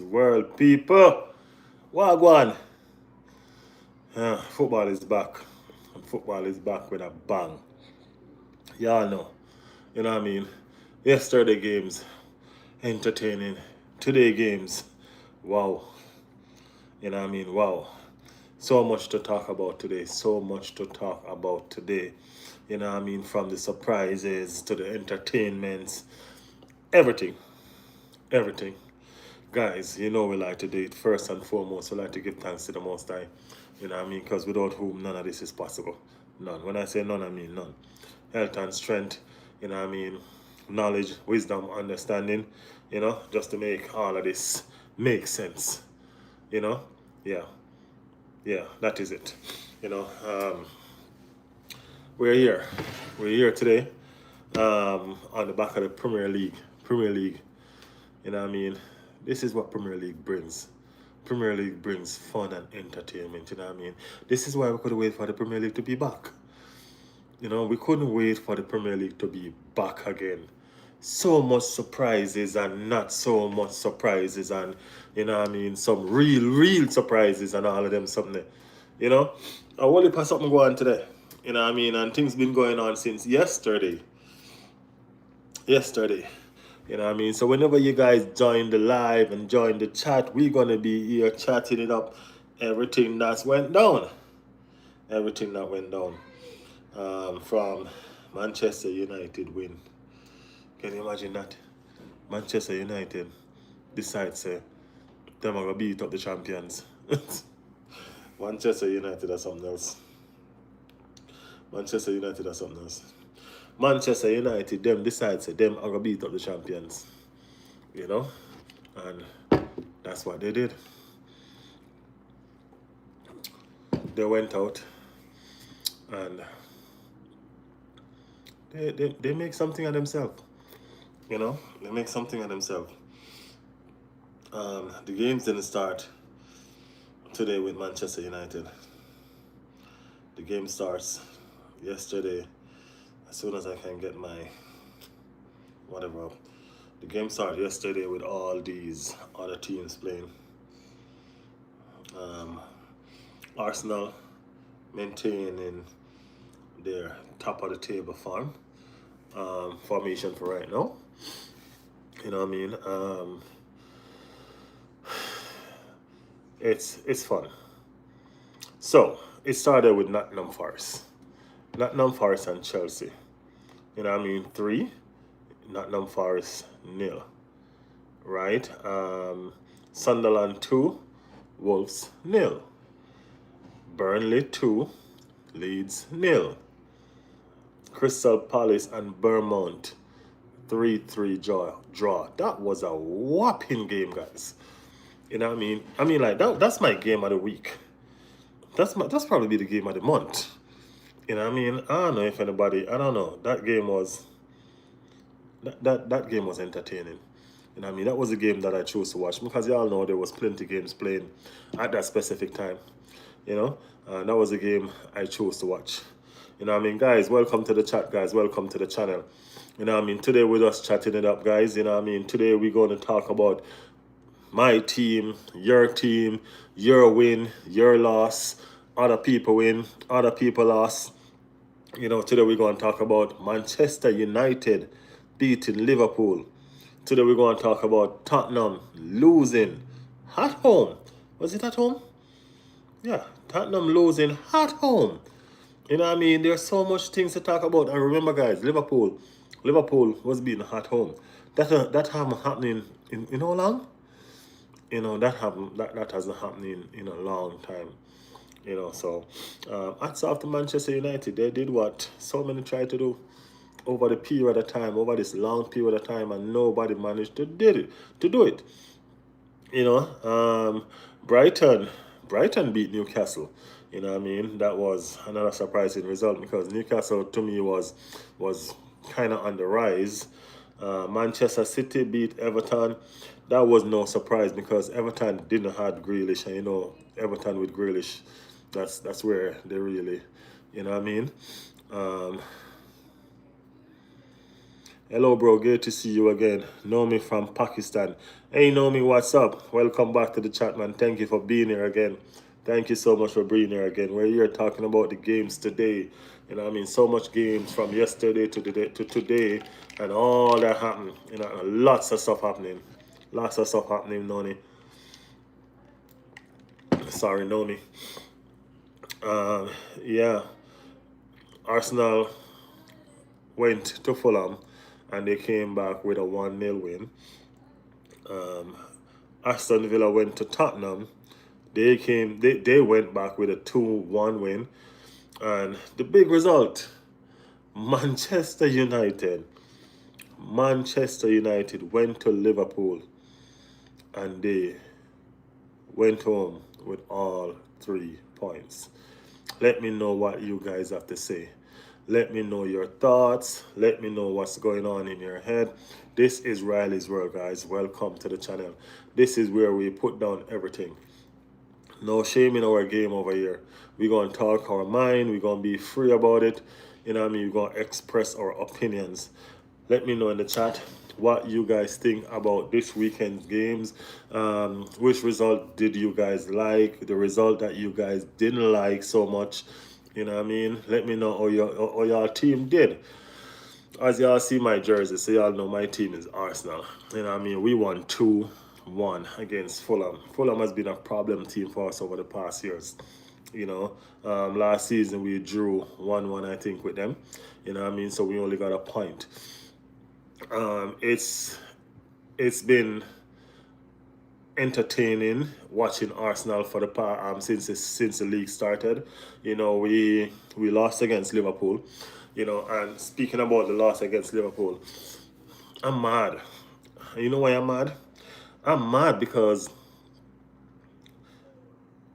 world, people. Wagwan. Football is back. And football is back with a bang. Y'all know. You know what I mean? Yesterday games, entertaining. Today games, wow. You know what I mean? Wow. So much to talk about today. So much to talk about today. You know what I mean? From the surprises to the entertainments. Everything. Everything. Guys, you know we like to do it first and foremost. We like to give thanks to the Most High. You know what I mean? Because without whom none of this is possible. None. When I say none, I mean none. Health and strength, you know what I mean? Knowledge, wisdom, understanding, you know, just to make all of this make sense. You know? Yeah. Yeah, that is it. You know, we're here. We're here today on the back of the Premier League. Premier League. You know what I mean? This is what Premier League brings. Premier League brings fun and entertainment, you know what I mean? This is why we could wait for the Premier League to be back. You know, we couldn't wait for the Premier League to be back again. So much surprises and not so much surprises and, you know what I mean, some real surprises and all of them something. You know? I want to something go on today. You know what I mean? And things been going on since yesterday. You know what I mean? So whenever you guys join the live and join the chat, we're gonna be here chatting it up. Everything that's went down. Everything that went down. From Manchester United win. Can you imagine that? Manchester United decides say them are gonna beat up the champions. Manchester United are something else. Manchester United are something else. Manchester United, them decide say them are gonna beat up the champions. You know? And that's what they did. They went out and they make something of themselves. You know? They make something of themselves. The games didn't start today with Manchester United. The game starts yesterday as soon as I can get my whatever up. The game started yesterday with all these other teams playing. Arsenal maintaining their top of the table formation for right now. You know what I mean? It's fun. So it started with Nottingham Forest. Nottingham Forest and Chelsea. You know what I mean? 3, Nottingham Forest 0. Right? Sunderland 2, Wolves 0. Burnley 2, Leeds 0. Crystal Palace and Bournemouth 3-3 draw. That was a whopping game, guys. You know what I mean? I mean, like that's my game of the week. That's probably the game of the month. You know what I mean? I don't know if anybody. I don't know. That game was. That game was entertaining. You know what I mean? That was a game that I chose to watch because y'all know there was plenty games playing at that specific time. You know, that was a game I chose to watch. You know what I mean, guys? Welcome to the chat, guys. Welcome to the channel. You know what I mean? Today we're just chatting it up, guys. You know what I mean? Today we're going to talk about my team, your win, your loss, other people win, other people loss. You know, today we're going to talk about Manchester United beating Liverpool. Today we're going to talk about Tottenham losing at home. Was it at home? Yeah, Tottenham losing at home. You know what I mean? There's so much things to talk about. And remember, guys, Liverpool was beaten at home. That hasn't happening in how long? You know, that hasn't happened in a long time. You know, so hats off to Manchester United. They did what so many tried to do over the period of time, over this long period of time, and nobody managed to do it. You know, Brighton beat Newcastle. You know what I mean? That was another surprising result because Newcastle to me was kind of on the rise. Manchester City beat Everton. That was no surprise because Everton didn't have Grealish, and you know Everton with Grealish, that's where they really, you know what I mean. Hello, bro. Good to see you again. Nomi from Pakistan. Hey, Nomi, what's up? Welcome back to the chat, man. Thank you for being here again. Thank you so much for being here again. We're here talking about the games today. You know, I mean, so much games from yesterday to today, and all that happened. You know, lots of stuff happening. Lots of stuff happening, Noni. Sorry, Nomi. Uh, yeah, Arsenal went to Fulham, and they came back with a 1-0 win. Um, Aston Villa went to Tottenham. They went back with a 2-1 win. And the big result, Manchester United. Manchester United went to Liverpool and they went home with all 3 points. Let me know what you guys have to say. Let me know your thoughts. Let me know what's going on in your head. This is Riley's World, guys. Welcome to the channel. This is where we put down everything. No shame in our game over here. We're going to talk our mind. We're going to be free about it. You know what I mean? We're going to express our opinions. Let me know in the chat what you guys think about this weekend's games. Which result did you guys like? The result that you guys didn't like so much. You know what I mean? Let me know how your team did. As y'all see my jersey, so y'all know my team is Arsenal. You know what I mean? We won 2-1 against Fulham. Fulham has been a problem team for us over the past years. You know, last season we drew 1-1, I think, with them. You know what I mean? So we only got a point. It's been entertaining watching Arsenal for the since the league started. You know, we lost against Liverpool. You know, and speaking about the loss against Liverpool, I'm mad. You know why I'm mad? I'm mad because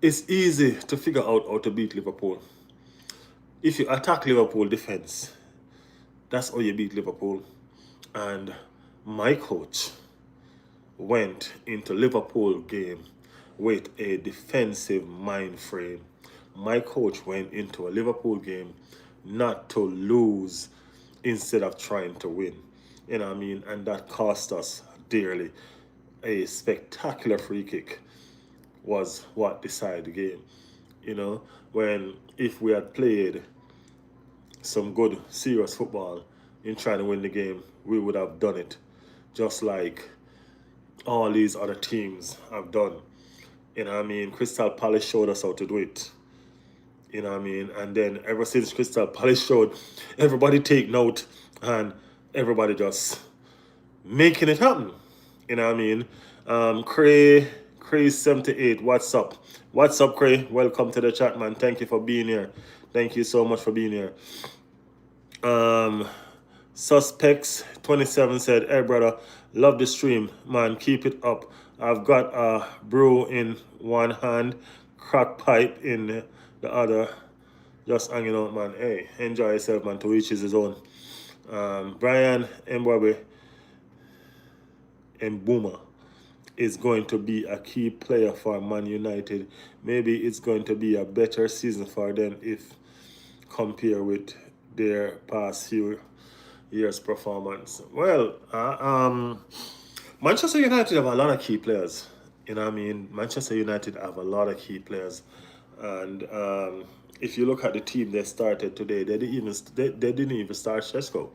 it's easy to figure out how to beat Liverpool. If you attack Liverpool defense, that's how you beat Liverpool. And my coach went into Liverpool game with a defensive mind frame. My coach went into a Liverpool game not to lose instead of trying to win. You know what I mean? And that cost us dearly. A spectacular free kick was what decided the game. You know, when if we had played some good, serious football in trying to win the game, we would have done it. Just like all these other teams have done. You know what I mean? Crystal Palace showed us how to do it. You know what I mean? And then ever since Crystal Palace showed, everybody take note and everybody just making it happen. You know what I mean? Cray78, what's up? What's up, Cray? Welcome to the chat, man. Thank you for being here. Thank you so much for being here. Suspects 27 said, "Hey brother, love the stream, man. Keep it up. I've got a brew in one hand, crack pipe in the other. Just hanging out, man. Hey, enjoy yourself, man. To each is his own." Brian Mbwabe Mbuma is going to be a key player for Man United. Maybe it's going to be a better season for them if compared with their past few years' performance. Well, Manchester United have a lot of key players. You know what I mean? Manchester United have a lot of key players. And if you look at the team they started today, they didn't even start Shesko.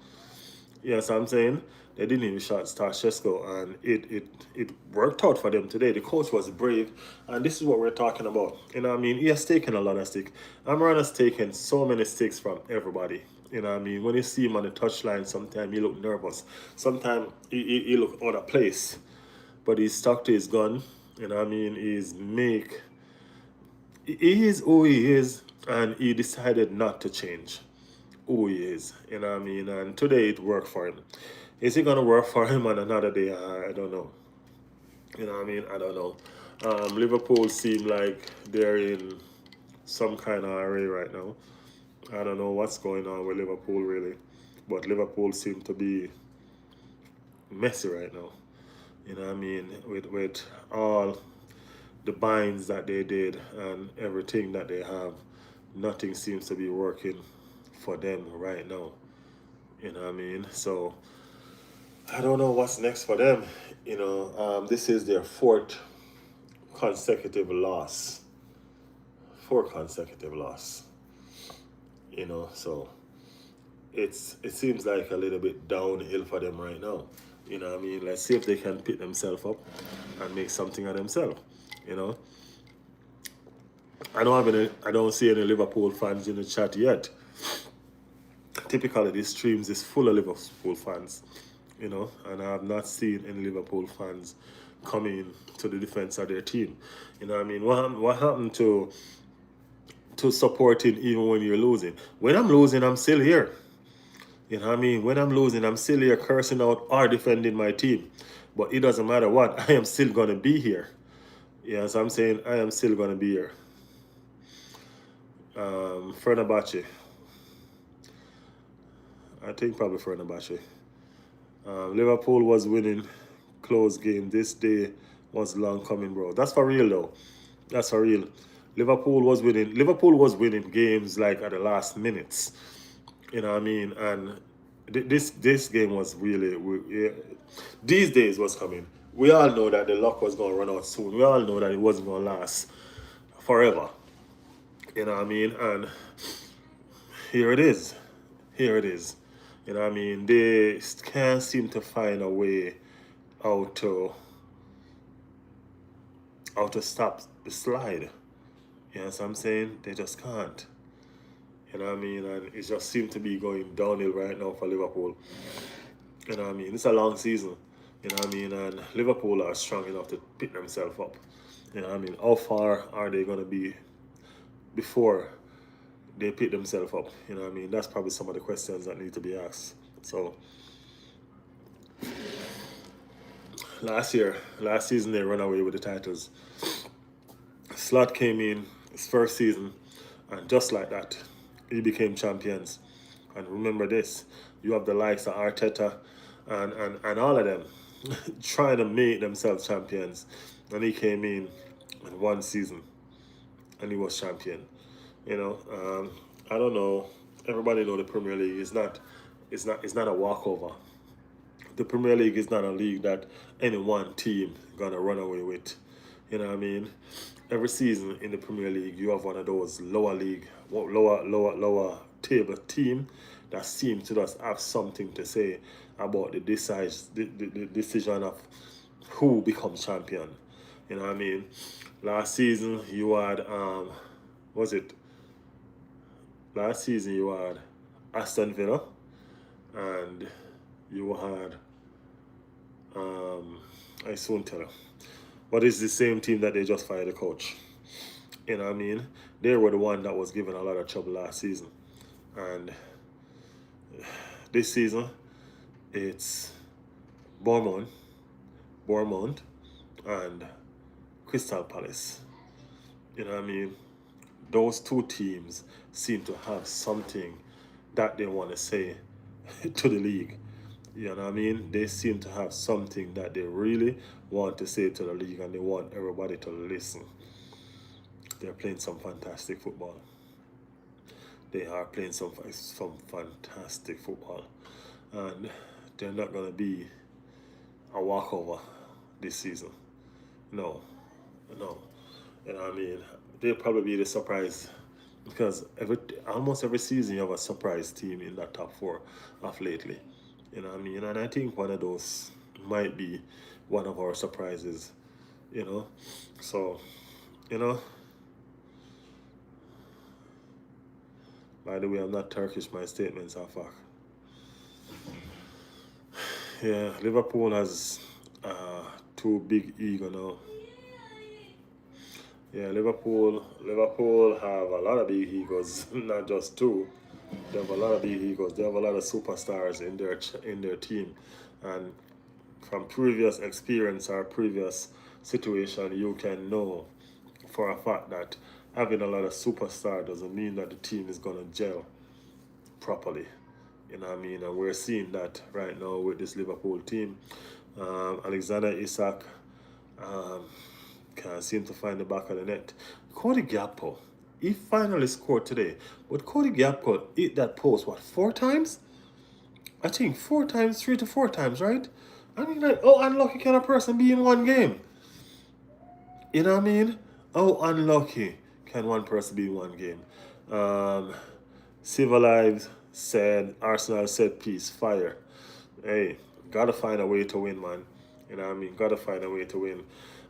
Yes, I'm saying they didn't even start Shesko, and it worked out for them today. The coach was brave, and this is what we're talking about. You know what I mean? He has taken a lot of sticks. Amran has taken so many sticks from everybody. You know what I mean? When you see him on the touchline, sometimes he look nervous. Sometimes he look out of place. But he's stuck to his gun. You know what I mean? He is who he is, and he decided not to change who he is. You know what I mean? And today it worked for him. Is it gonna work for him on another day? I don't know. You know what I mean? I don't know. Liverpool seem like they're in some kind of array right now. I don't know what's going on with Liverpool really, but Liverpool seem to be messy right now. You know what I mean? With all the binds that they did and everything that they have, nothing seems to be working for them right now. You know what I mean? So I don't know what's next for them. This is their fourth consecutive loss. Four consecutive loss. So it seems like a little bit downhill for them right now. Let's see if they can pick themselves up and make something of themselves. You know, I don't see any Liverpool fans in the chat yet. Typically, these streams is full of Liverpool fans. And I have not seen any Liverpool fans coming to the defense of their team. What happened to supporting even when you're losing? When I'm losing, I'm still here. When I'm losing, I'm still here cursing out or defending my team. But it doesn't matter what, I am still going to be here. Yes, I'm saying I am still going to be here. Fernabache. I think probably Fernabache. Liverpool was winning close game. This day was long coming, bro. That's for real, though. That's for real. Liverpool was winning. Liverpool was winning games like at the last minutes. And this game was really. These days was coming. We all know that the luck was going to run out soon. We all know that it wasn't going to last forever. And here it is. Here it is. They can't seem to find a way how to stop the slide. You know what I'm saying? They just can't. And it just seems to be going downhill right now for Liverpool. It's a long season. And Liverpool are strong enough to pick themselves up. How far are they going to be before they pick themselves up? That's probably some of the questions that need to be asked. So last season they run away with the titles. Slot came in his first season, and just like that, he became champions. And remember this, you have the likes of Arteta and all of them trying to make themselves champions. And he came in one season and he was champion. I don't know. Everybody know the Premier League is not a walkover. The Premier League is not a league that any one team gonna run away with. Every season in the Premier League, you have one of those lower table team that seems to just have something to say about the decision of who becomes champion. Last season you had was it? Last season you had Aston Villa, and you had I soon tell you. But it's the same team that they just fired the coach. They were the one that was given a lot of trouble last season. And this season, it's Bournemouth, and Crystal Palace. Those two teams seem to have something that they want to say to the league. They seem to have something that they really want to say to the league, and they want everybody to listen. They're playing some fantastic football. They are playing some fantastic football. And they're not going to be a walkover this season. No. They'll probably be the surprise, because almost every season you have a surprise team in that top four of lately. And I think one of those might be one of our surprises. So, by the way, I'm not Turkish, my statements are fact. Yeah, Liverpool has too big ego now. Yeah, Liverpool have a lot of big egos, not just two. They have a lot of big egos. They have a lot of superstars in their team, and from previous experience or previous situation, you can know for a fact that having a lot of superstars doesn't mean that the team is gonna gel properly. And we're seeing that right now with this Liverpool team. Alexander Isak can't seem to find the back of the net. Cody Gakpo, he finally scored today, but Cody Gakpo hit that post 4 times? I think 4 times, 3 to 4 times, right? I mean, like, how unlucky can a person be in one game? You know what I mean? How unlucky can one person be in one game? Um, Civilized said, Arsenal said peace, fire. Hey, gotta find a way to win, man. You know what I mean? Gotta find a way to win.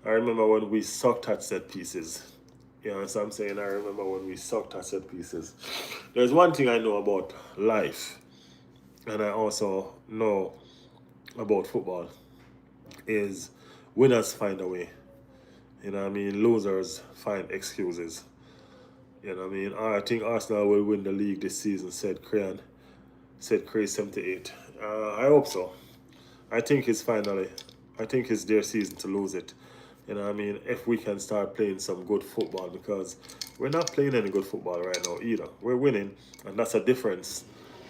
I remember when we sucked at set pieces. You know what I'm saying? I remember when we sucked at set pieces. There's one thing I know about life, and I also know about football, is winners find a way. You know what I mean? Losers find excuses. You know what I mean? I think Arsenal will win the league this season, said Crayon. Said Cray 78. I hope so. I think it's finally, I think it's their season to lose it. You know what I mean? If we can start playing some good football, because we're not playing any good football right now either. We're winning, and that's a difference.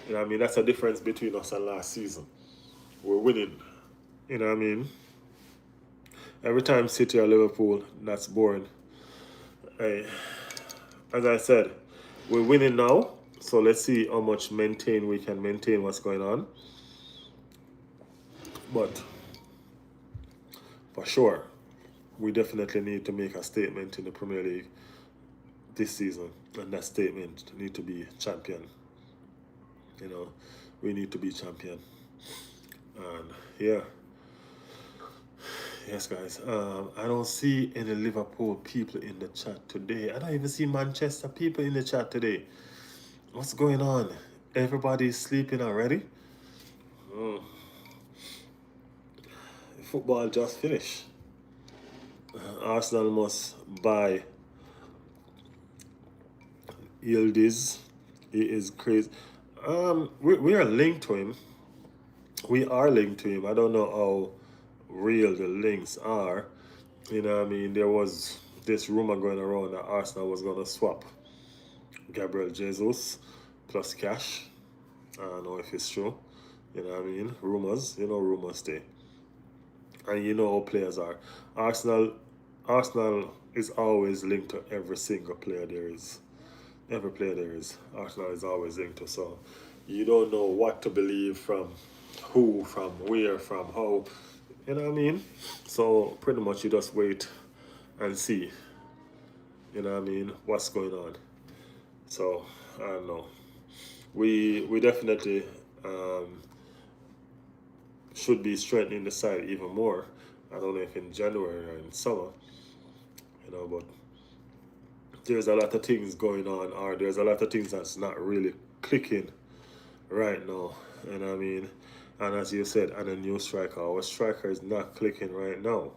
You know what I mean? That's a difference between us and last season. We're winning. You know what I mean? Every time City or Liverpool, that's boring. Hey, as I said, we're winning now. So let's see how much maintain we can maintain what's going on. But for sure, we definitely need to make a statement in the Premier League this season, and that statement need to be champion. You know, we need to be champion, and yeah, yes, guys. I don't see any Liverpool people in the chat today. I don't even see Manchester people in the chat today. What's going on? Everybody's sleeping already. Football just finished. Arsenal must buy Yildiz. He is crazy. We are linked to him. We are linked to him. I don't know how real the links are. You know what I mean? There was this rumor going around that Arsenal was going to swap Gabriel Jesus plus cash. I don't know if it's true. You know what I mean? Rumors. You know rumors stay. And you know how players are. Arsenal is always linked to every single player there is. Every player there is. Arsenal is always linked to. So you don't know what to believe from who, from where, from how. You know what I mean? So pretty much you just wait and see. You know what I mean? What's going on? So I don't know. We definitely should be strengthening the side even more. I don't know if in January or in summer, but there's a lot of things going on, or there's a lot of things that's not really clicking right now. You know what I mean? And as you said, and a new striker, our striker is not clicking right now.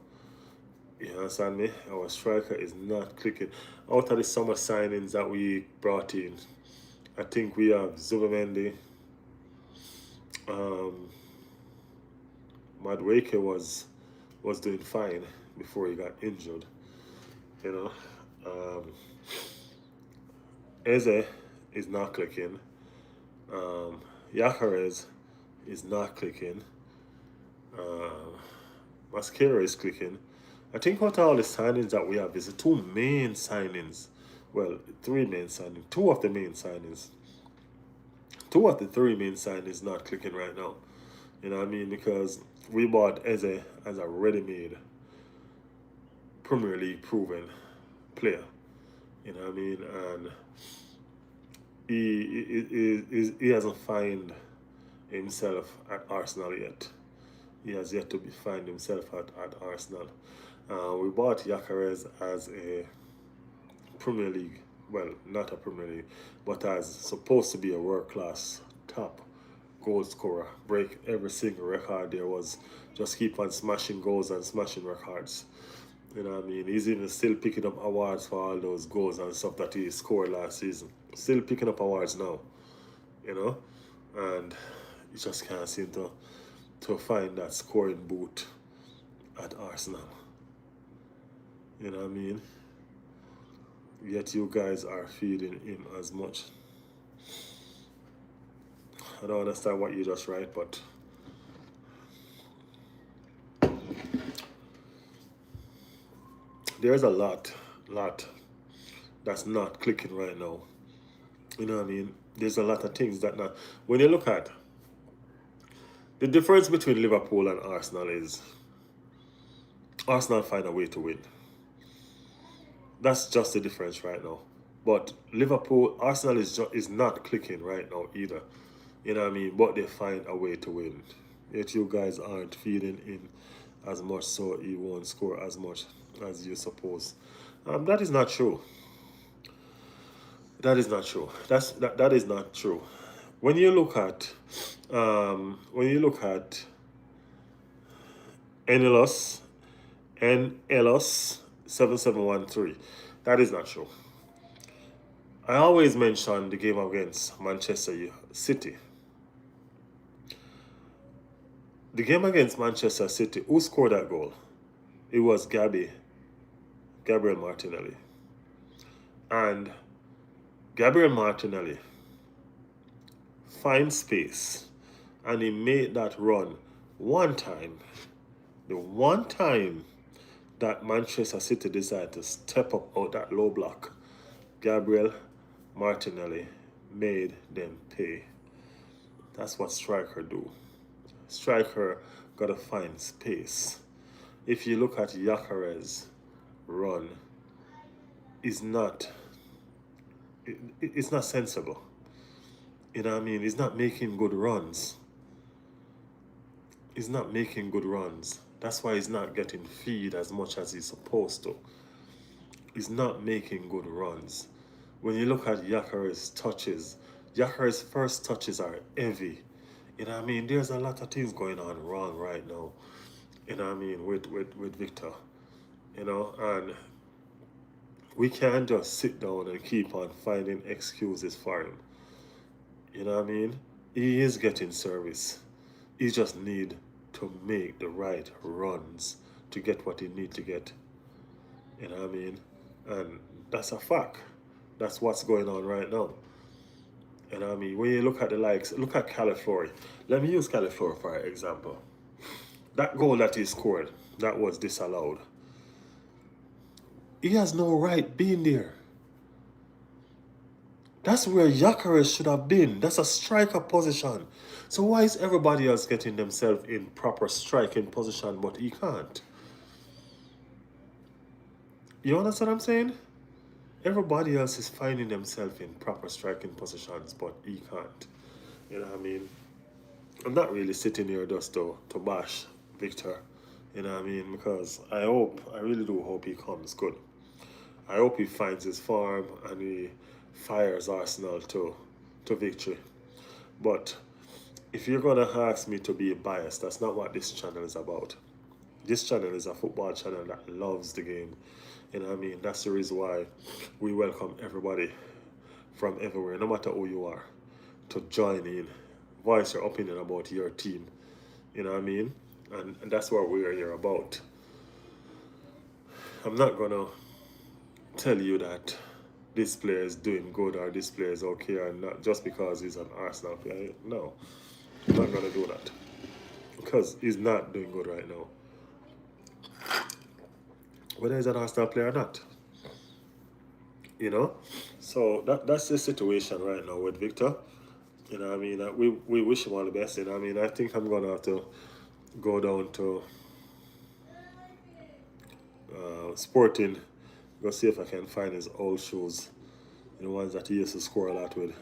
You understand me? Our striker is not clicking. Out of the summer signings that we brought in, I think we have Zubamendi. Madueke was doing fine before he got injured. You know, Eze is not clicking. Yacarez is not clicking. Mascara is clicking. I think out of all the signings that we have is the two main signings. Well, three main signings. Two of the main signings. Two of the three main signings not clicking right now. You know what I mean? Because we bought Eze as a ready-made Premier League proven player. You know what I mean? And he hasn't found himself at Arsenal yet. He has yet to find himself at Arsenal. We bought Yacarez as a Premier League, well, not a Premier League, but as supposed to be a world-class top goal scorer, break every single record there was, just keep on smashing goals and smashing records. You know what I mean? He's even still picking up awards for all those goals and stuff that he scored last season. Still picking up awards now, and you just can't seem to find that scoring boot at Arsenal. You know what I mean? Yet you guys are feeding him as much. I don't understand what you just write, but there's a lot that's not clicking right now. You know what I mean? There's a lot of things that not. When you look at The difference between Liverpool and Arsenal is Arsenal find a way to win. That's just the difference right now. But Liverpool, Arsenal is not clicking right now either. You know what I mean? But they find a way to win. Yet you guys aren't feeding in as much, so you won't score as much as you suppose. That is not true. That is not true. That is not true. When you look at NLS NLS 7713, that is not true. I always mention the game against Manchester City. The game against Manchester City, who scored that goal? It was Gabriel Martinelli. And Gabriel Martinelli finds space and he made that run one time. The one time that Manchester City decided to step up out that low block, Gabriel Martinelli made them pay. That's what striker do. Striker gotta find space. If you look at Gyökeres run, it's not sensible. You know what I mean? He's not making good runs. He's not making good runs. That's why he's not getting feed as much as he's supposed to. He's not making good runs. When you look at Gyökeres' touches, Gyökeres' first touches are heavy. You know what I mean? There's a lot of things going on wrong right now. You know what I mean? With Victor. You know, and we can't just sit down and keep on finding excuses for him. You know what I mean? He is getting service. He just need to make the right runs to get what he need to get. You know what I mean? And that's a fact. That's what's going on right now. You know what I mean? When you look at the likes, look at Califori. Let me use Califori for example. That goal that he scored, that was disallowed. He has no right being there. That's where Gyökeres should have been. That's a striker position. So why is everybody else getting themselves in proper striking position but he can't? You understand what I'm saying? Everybody else is finding themselves in proper striking positions but he can't. You know what I mean? I'm not really sitting here just to bash Victor. You know what I mean? Because I really do hope he comes good. I hope he finds his form and he fires Arsenal to victory. But if you're going to ask me to be biased, that's not what this channel is about. This channel is a football channel that loves the game. You know what I mean? That's the reason why we welcome everybody from everywhere, no matter who you are, to join in, voice your opinion about your team. You know what I mean? And that's what we're here about. I'm not going to tell you that this player is doing good or this player is okay or not just because he's an Arsenal player. No, I'm not going to do that because he's not doing good right now. Whether he's an Arsenal player or not, you know. So that's the situation right now with Victor. You know what I mean? We wish him all the best. You know what I mean? I think I'm going to have to go down to Sporting, go see if I can find his old shoes, the ones that he used to score a lot with.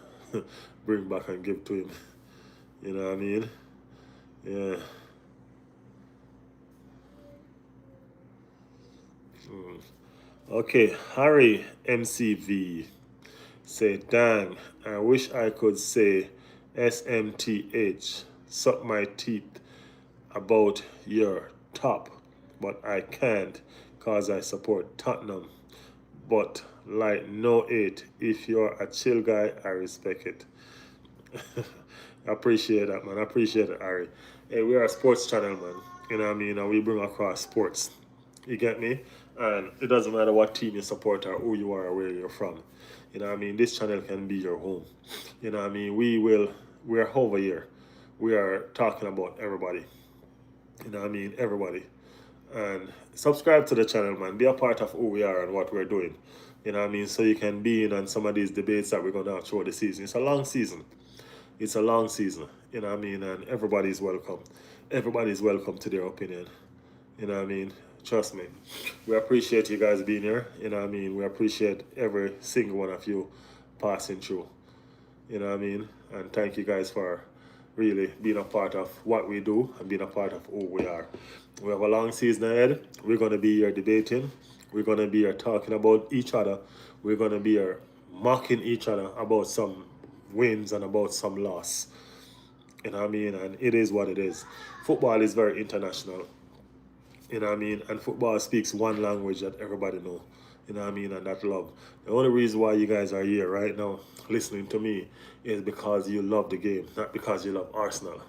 Bring back and give to him. You know what I mean? Yeah. Okay, Harry MCV say, dang, I wish I could say SMTH, suck my teeth about your top, but I can't cause I support Tottenham. But like no 8, if you're a chill guy, I respect it. I appreciate that, man. I appreciate it, Harry. Hey, we are a sports channel, man. You know what I mean? And we bring across sports. You get me? And it doesn't matter what team you support or who you are or where you're from. You know what I mean? This channel can be your home. You know what I mean? We're over here. We are talking about everybody. You know what I mean? Everybody. And subscribe to the channel, man. Be a part of who we are and what we're doing. You know what I mean? So you can be in on some of these debates that we're going to have throughout the season. It's a long season. It's a long season, you know what I mean? And everybody's welcome. Everybody's welcome to their opinion, you know what I mean? Trust me. We appreciate you guys being here, you know what I mean? We appreciate every single one of you passing through, you know what I mean? And thank you guys for really being a part of what we do and being a part of who we are. We have a long season ahead. We're going to be here debating. We're going to be here talking about each other. We're going to be here mocking each other about some wins and about some loss. You know what I mean? And it is what it is. Football is very international. You know what I mean? And football speaks one language that everybody know. You know what I mean? And that love. The only reason why you guys are here right now listening to me is because you love the game, not because you love Arsenal.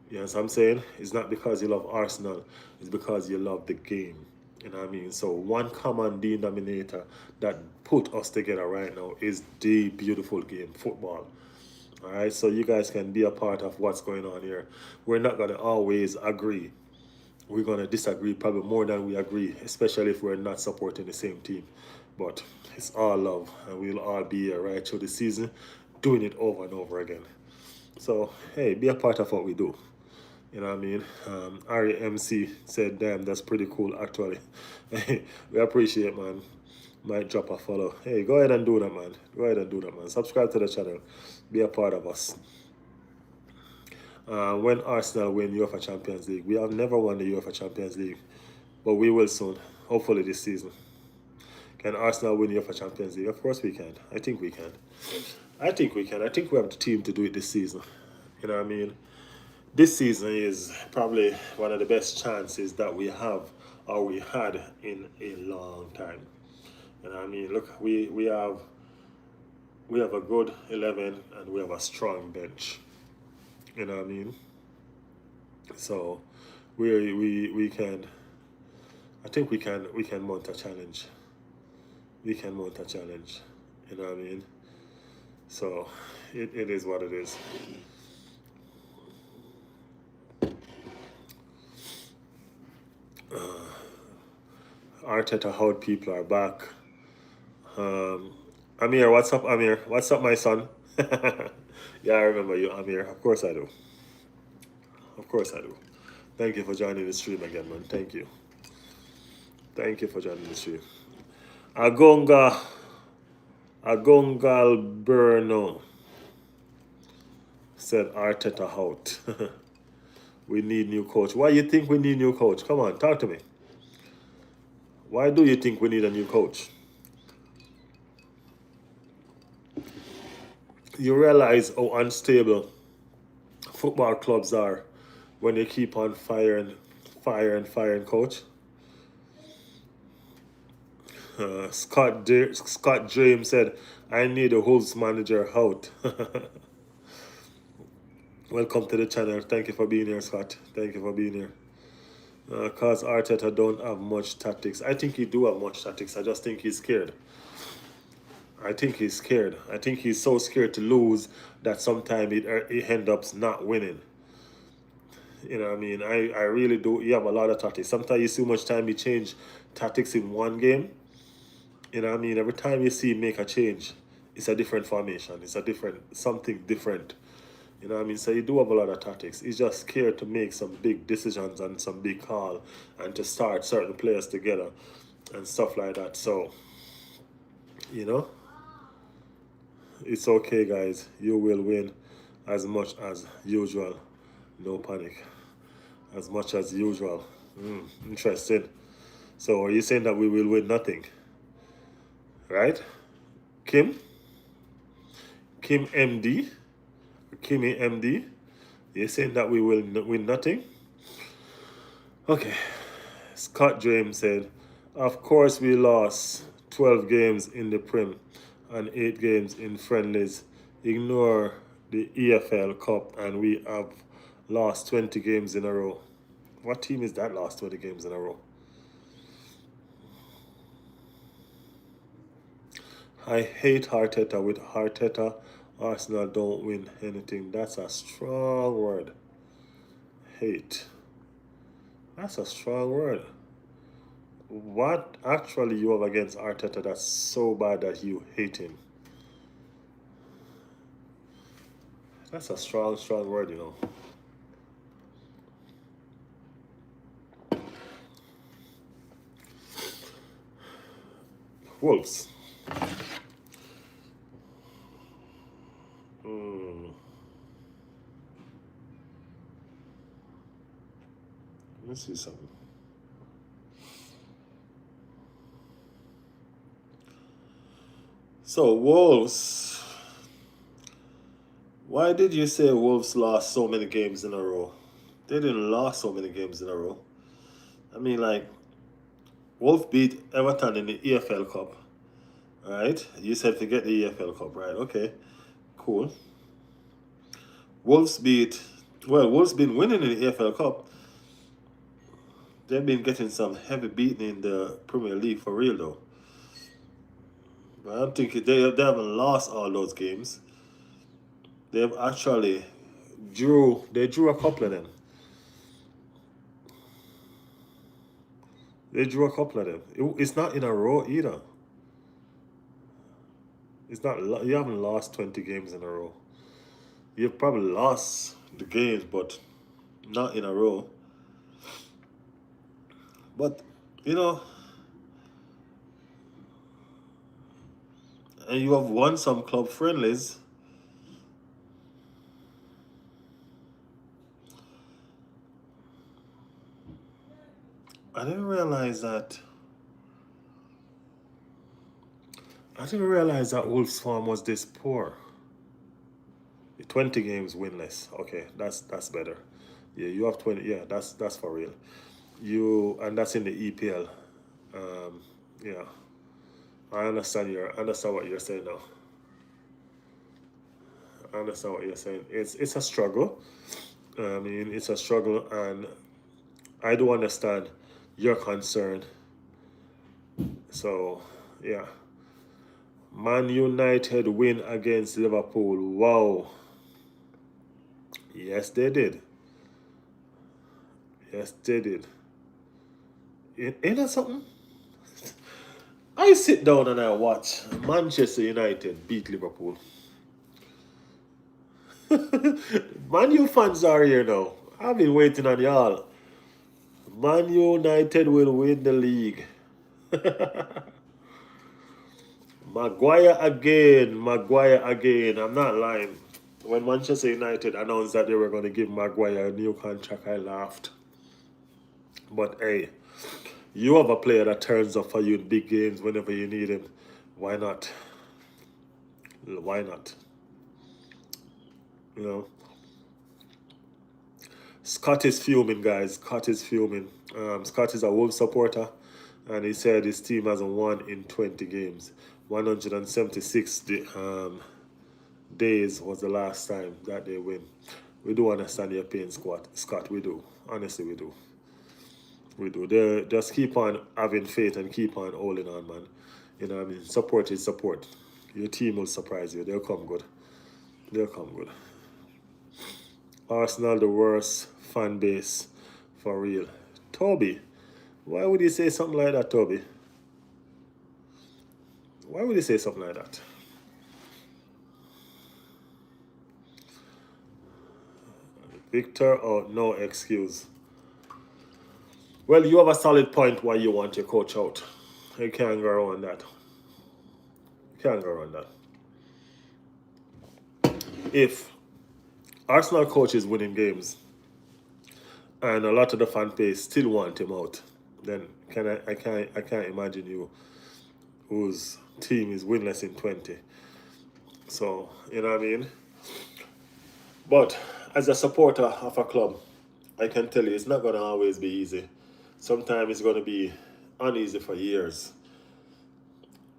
You know what I'm saying? It's not because you love Arsenal, it's because you love the game. You know what I mean? So one common denominator that put us together right now is the beautiful game, football. All right, so you guys can be a part of what's going on here. We're not gonna always agree. We're gonna disagree probably more than we agree, especially if we're not supporting the same team. But it's all love, and we'll all be here right through the season, doing it over and over again. So hey, be a part of what we do. You know what I mean? Ari MC said, damn, that's pretty cool, actually. We appreciate, man. Might drop a follow. Hey, go ahead and do that, man. Go ahead and do that, man. Subscribe to the channel. Be a part of us. When Arsenal win UEFA Champions League, we have never won the UEFA Champions League, but we will soon. Hopefully this season. Can Arsenal win UEFA Champions League? Of course we can. I think we can. I think we can. I think we have the team to do it this season. You know what I mean? This season is probably one of the best chances that we have or we had in a long time. You know what I mean? Look, we have a good 11 and we have a strong bench. You know what I mean? So we can, I think we can mount a challenge. We can mount a challenge. You know what I mean? So it is what it is. Arteta how people are back. Amir, what's up, Amir? What's up, my son? Yeah, I remember you, Amir. Of course I do. Of course I do. Thank you for joining the stream again, man. Thank you. Thank you for joining the stream. Agonga. Agongalberno said Arteta out. We need new coach. Why you think we need new coach? Come on, talk to me. Why do you think we need a new coach? You realize how unstable football clubs are when they keep on firing coach. Scott James said, I need a Wolves manager out. Welcome to the channel. Thank you for being here, Scott. Thank you for being here. Cause Arteta don't have much tactics. I think he do have much tactics. I just think he's scared. I think he's scared. I think he's so scared to lose that sometimes he end up not winning. You know what I mean? I really do. You have a lot of tactics. Sometimes you see how much time he change tactics in one game. You know what I mean? Every time you see him make a change, it's a different formation. It's a different, something different. You know what I mean? So you do have a lot of tactics. He's just scared to make some big decisions and some big call and to start certain players together and stuff like that. So, you know, it's okay, guys. You will win as much as usual. No panic. As much as usual. Interesting. So are you saying that we will win nothing? Right? Kim? Kim MD? Kimmy MD? You're saying that we will win nothing? Okay. Scott James said, of course we lost 12 games in the Prem and 8 games in friendlies. Ignore the EFL Cup and we have lost 20 games in a row. What team is that lost 20 games in a row? I hate Arteta. With Arteta, Arsenal don't win anything. That's a strong word. Hate. That's a strong word. What actually you have against Arteta that's so bad that you hate him? That's a strong, strong word, Wolves. Hmm. Let me see something. So, Wolves. Why did you say Wolves lost so many games in a row? They didn't lose so many games in a row. I mean, like, Wolf beat Everton in the EFL Cup, right? You said forget the EFL Cup, right? Okay, cool. Wolves beat, well, Wolves been winning in the EFL Cup. They've been getting some heavy beating in the Premier League for real, though. But I'm thinking they haven't lost all those games. They've actually they drew a couple of them. They drew a couple of them. It's not in a row either. It's not. You haven't lost 20 games in a row. You've probably lost the games, but not in a row. But you know, and you have won some club friendlies. I didn't realize that. I didn't realize that Wolves' form was this poor. 20 games winless. Okay, that's better. Yeah, you have 20. Yeah, that's for real. And that's in the EPL. Yeah, I understand what you're saying now. I understand what you're saying. It's a struggle. I mean, it's a struggle, and I do understand your concern. So, yeah. Man United win against Liverpool. Wow. Yes, they did. Yes, they did. Ain't that something? I sit down and I watch Manchester United beat Liverpool. Man U fans are here now. I've been waiting on y'all. Man United will win the league. Maguire again. Maguire again. I'm not lying. When Manchester United announced that they were going to give Maguire a new contract, I laughed. But hey, you have a player that turns up for you in big games whenever you need him. Why not? Why not? You know, Scott is fuming, guys. Scott is fuming. Scott is a Wolves supporter, and he said his team hasn't won in 20 games. 176 days was the last time that they win. We do understand your pain, Scott. We do. Honestly, we do. We do. They just keep on having faith and keep on holding on, man. You know what I mean? Support is support. Your team will surprise you. They'll come good. They'll come good. Arsenal, the worst fan base for real. Toby, why would you say something like that, Toby? Why would you say something like that? Victor, or no excuse? Well, you have a solid point why you want your coach out. You can't go around that. You can't go around that. If Arsenal coach is winning games and a lot of the fan base still want him out, then I can't imagine you whose team is winless in 20. So, you know what I mean? But as a supporter of a club, I can tell you it's not going to always be easy. Sometimes it's going to be uneasy for years.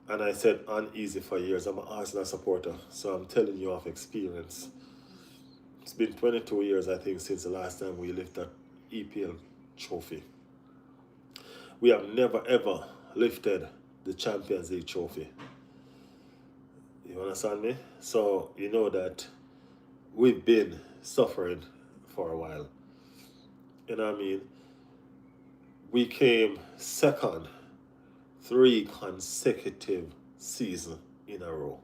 And I said uneasy for years. I'm an Arsenal supporter, so I'm telling you off experience. It's been 22 years, I think, since the last time we lifted EPL trophy. We have never ever lifted the Champions League trophy. You understand me? So you know that we've been suffering for a while. You know what I mean? We came second 3 consecutive seasons in a row.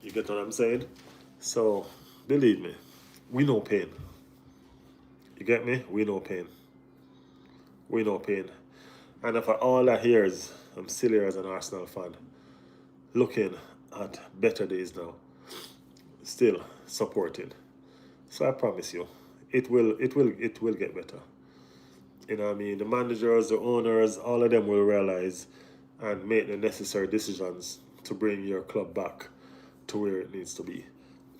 You get what I'm saying? So believe me, we know pain. You get me? We know pain. We know pain. And for all that years, I'm still here as an Arsenal fan, looking at better days now, still supporting. So I promise you, it will get better. You know what I mean? The managers, the owners, all of them will realize and make the necessary decisions to bring your club back to where it needs to be.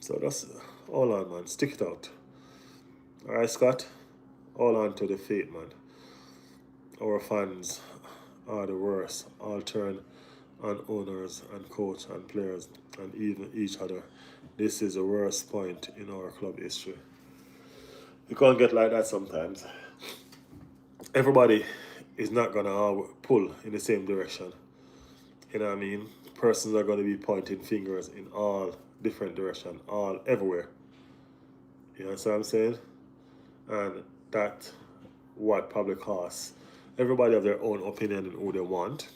So that's all on, man. Stick it out. All right, Scott. All on to the fate, man. Our fans are the worst. All turn on owners and coach and players and even each other. This is the worst point in our club history. You can't get like that sometimes. Everybody is not gonna all pull in the same direction. You know what I mean? Persons are gonna be pointing fingers in all different directions, all everywhere. You know what I'm saying? And that what probably costs. Everybody have their own opinion on who they want.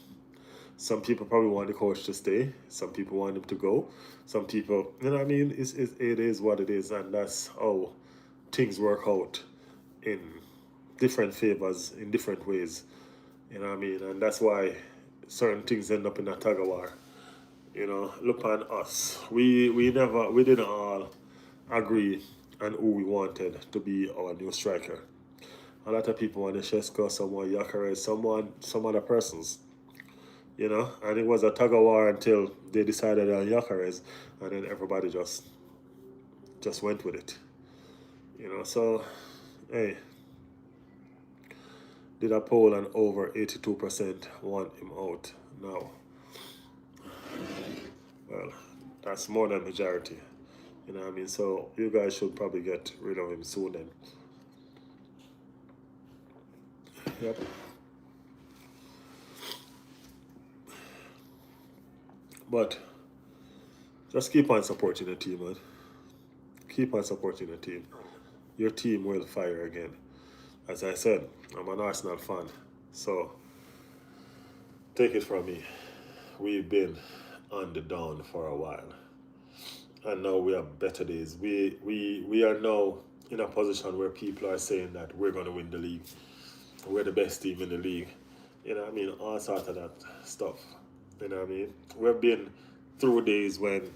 Some people probably want the coach to stay. Some people want him to go. Some people, you know what I mean? It is what it is, and that's how things work out in different favors, in different ways. You know what I mean? And that's why certain things end up in a tug of war. You know, look on us. We didn't all agree on who we wanted to be our new striker. A lot of people want Sheshko, someone Yakare, some other persons. You know, and it was a tug of war until they decided on Yakares, and then everybody just went with it. You know, so hey, did a poll and over 82% want him out now. Well, that's more than majority. You know what I mean? So you guys should probably get rid of him soon then. Yep. But just keep on supporting the team, man. Keep on supporting the team. Your team will fire again. As I said, I'm an Arsenal fan. So take it from me. We've been on the down for a while. And now we have better days. We are now in a position where people are saying that we're gonna win the league. We're the best team in the league. You know what I mean? All sorts of that stuff. You know what I mean? We've been through days when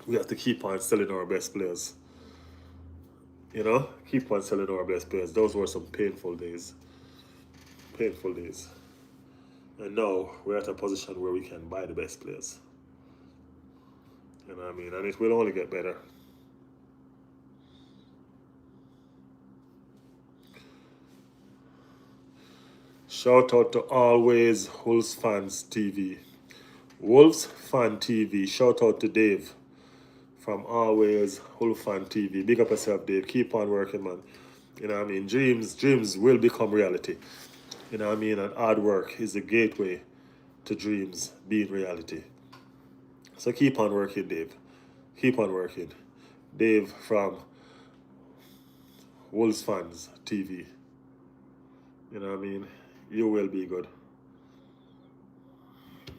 we have to keep on selling our best players. You know? Keep on selling our best players. Those were some painful days. Painful days. And now we're at a position where we can buy the best players. You know what I mean? And it will only get better. Shout out to Always Wolves Fans TV. Wolves Fan TV. Shout out to Dave from Always Wolves Fan TV. Big up yourself, Dave. Keep on working, man. You know what I mean? Dreams will become reality. You know what I mean? And hard work is the gateway to dreams being reality. So keep on working, Dave. Keep on working. Dave from Wolves Fans TV. You know what I mean? You will be good.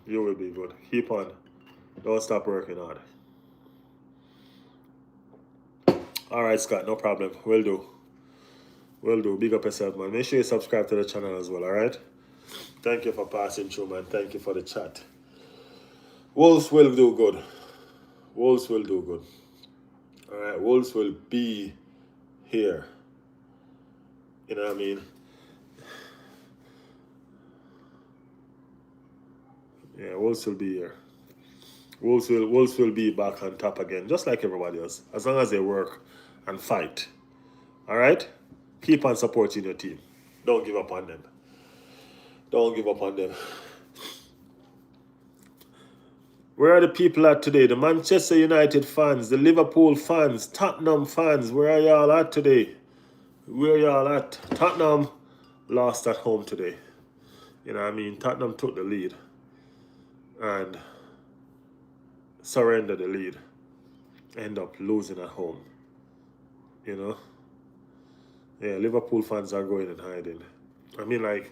You will be good. Keep on. Don't stop working hard. All right, Scott. No problem. Will do. Will do. Big up yourself, man. Make sure you subscribe to the channel as well, all right? Thank you for passing through, man. Thank you for the chat. Wolves will do good. Wolves will do good. All right, Wolves will be here. You know what I mean? Yeah, Wolves will be here. Wolves will be back on top again, just like everybody else, as long as they work and fight. All right? Keep on supporting your team. Don't give up on them. Don't give up on them. Where are the people at today? The Manchester United fans, the Liverpool fans, Tottenham fans. Where are y'all at today? Where are y'all at? Tottenham lost at home today. You know what I mean? Tottenham took the lead and surrendered the lead. End up losing at home. You know? Yeah, Liverpool fans are going and hiding. I mean, like,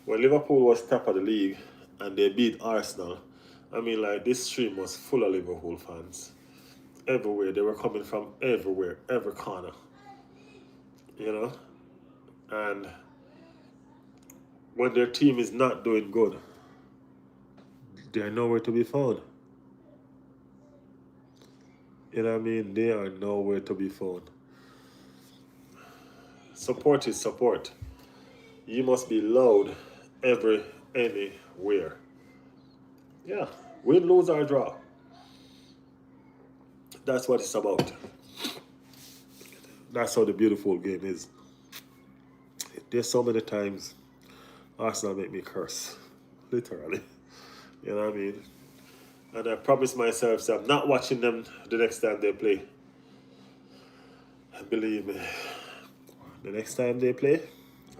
when Liverpool was top of the league and they beat Arsenal, I mean, like, this stream was full of Liverpool fans. everywhere. They were coming from everywhere, every corner, you know. And when their team is not doing good, they're nowhere to be found. You know what I mean? They are nowhere to be found. Support is support. You must be loud anywhere. Yeah, win, lose, or draw. That's what it's about. That's how the beautiful game is. There's so many times Arsenal make me curse, literally. You know what I mean? And I promise myself that I'm not watching them the next time they play. And believe me, the next time they play,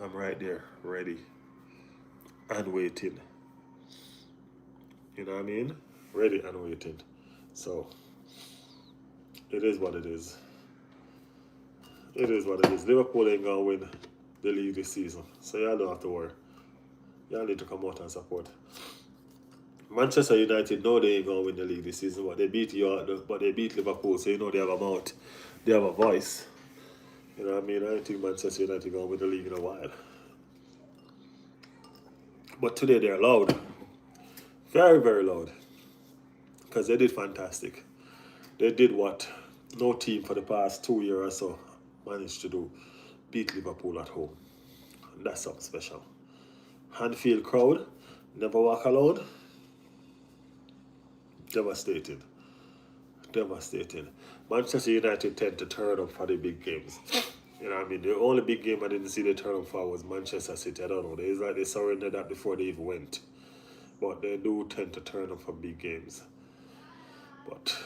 I'm right there, ready and waiting. You know what I mean? Ready and waiting. So, it is what it is. It is what it is. Liverpool ain't gonna win the league this season. So y'all don't have to worry. Y'all need to come out and support. Manchester United know they ain't gonna win the league this season, but they beat York, but they beat Liverpool, so you know they have a mouth. They have a voice. You know what I mean? I don't think Manchester United gonna win the league in a while. But today they're loud. Very, very loud. Because they did fantastic. They did what no team for the past 2 years or so managed to do. Beat Liverpool at home. And that's something special. Anfield crowd, never walk alone. Devastating. Devastating. Manchester United tend to turn up for the big games. You know what I mean? The only big game I didn't see they turn up for was Manchester City. I don't know. It's like they surrendered that before they even went. But they do tend to turn up for big games. But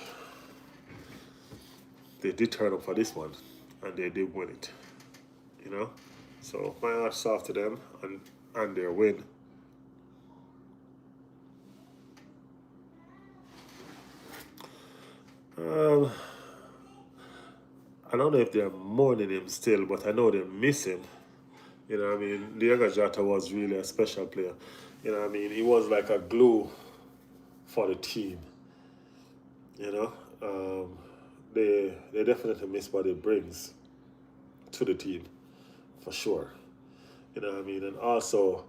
they did turn up for this one. And they did win it. You know? So my heart's off to them and their win. I don't know if they're mourning him still, but I know they miss him. You know what I mean? Diego Jota was really a special player. You know what I mean? He was like a glue for the team. You know? They definitely miss what he brings to the team, for sure. You know what I mean? And also,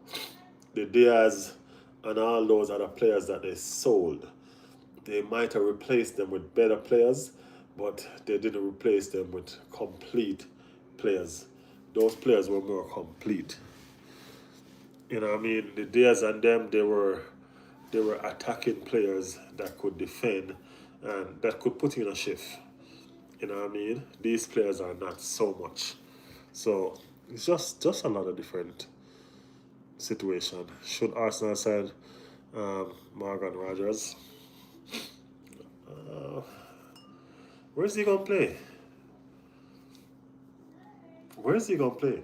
the Diaz and all those other players that they sold, they might have replaced them with better players, but they didn't replace them with complete players. Those players were more complete. You know what I mean? The Diaz and them, they were attacking players that could defend and that could put you in a shift. You know what I mean? These players are not so much. So it's just another different situation. Should Arsenal sign Morgan Rogers? Where's he gonna play? Where's he gonna play?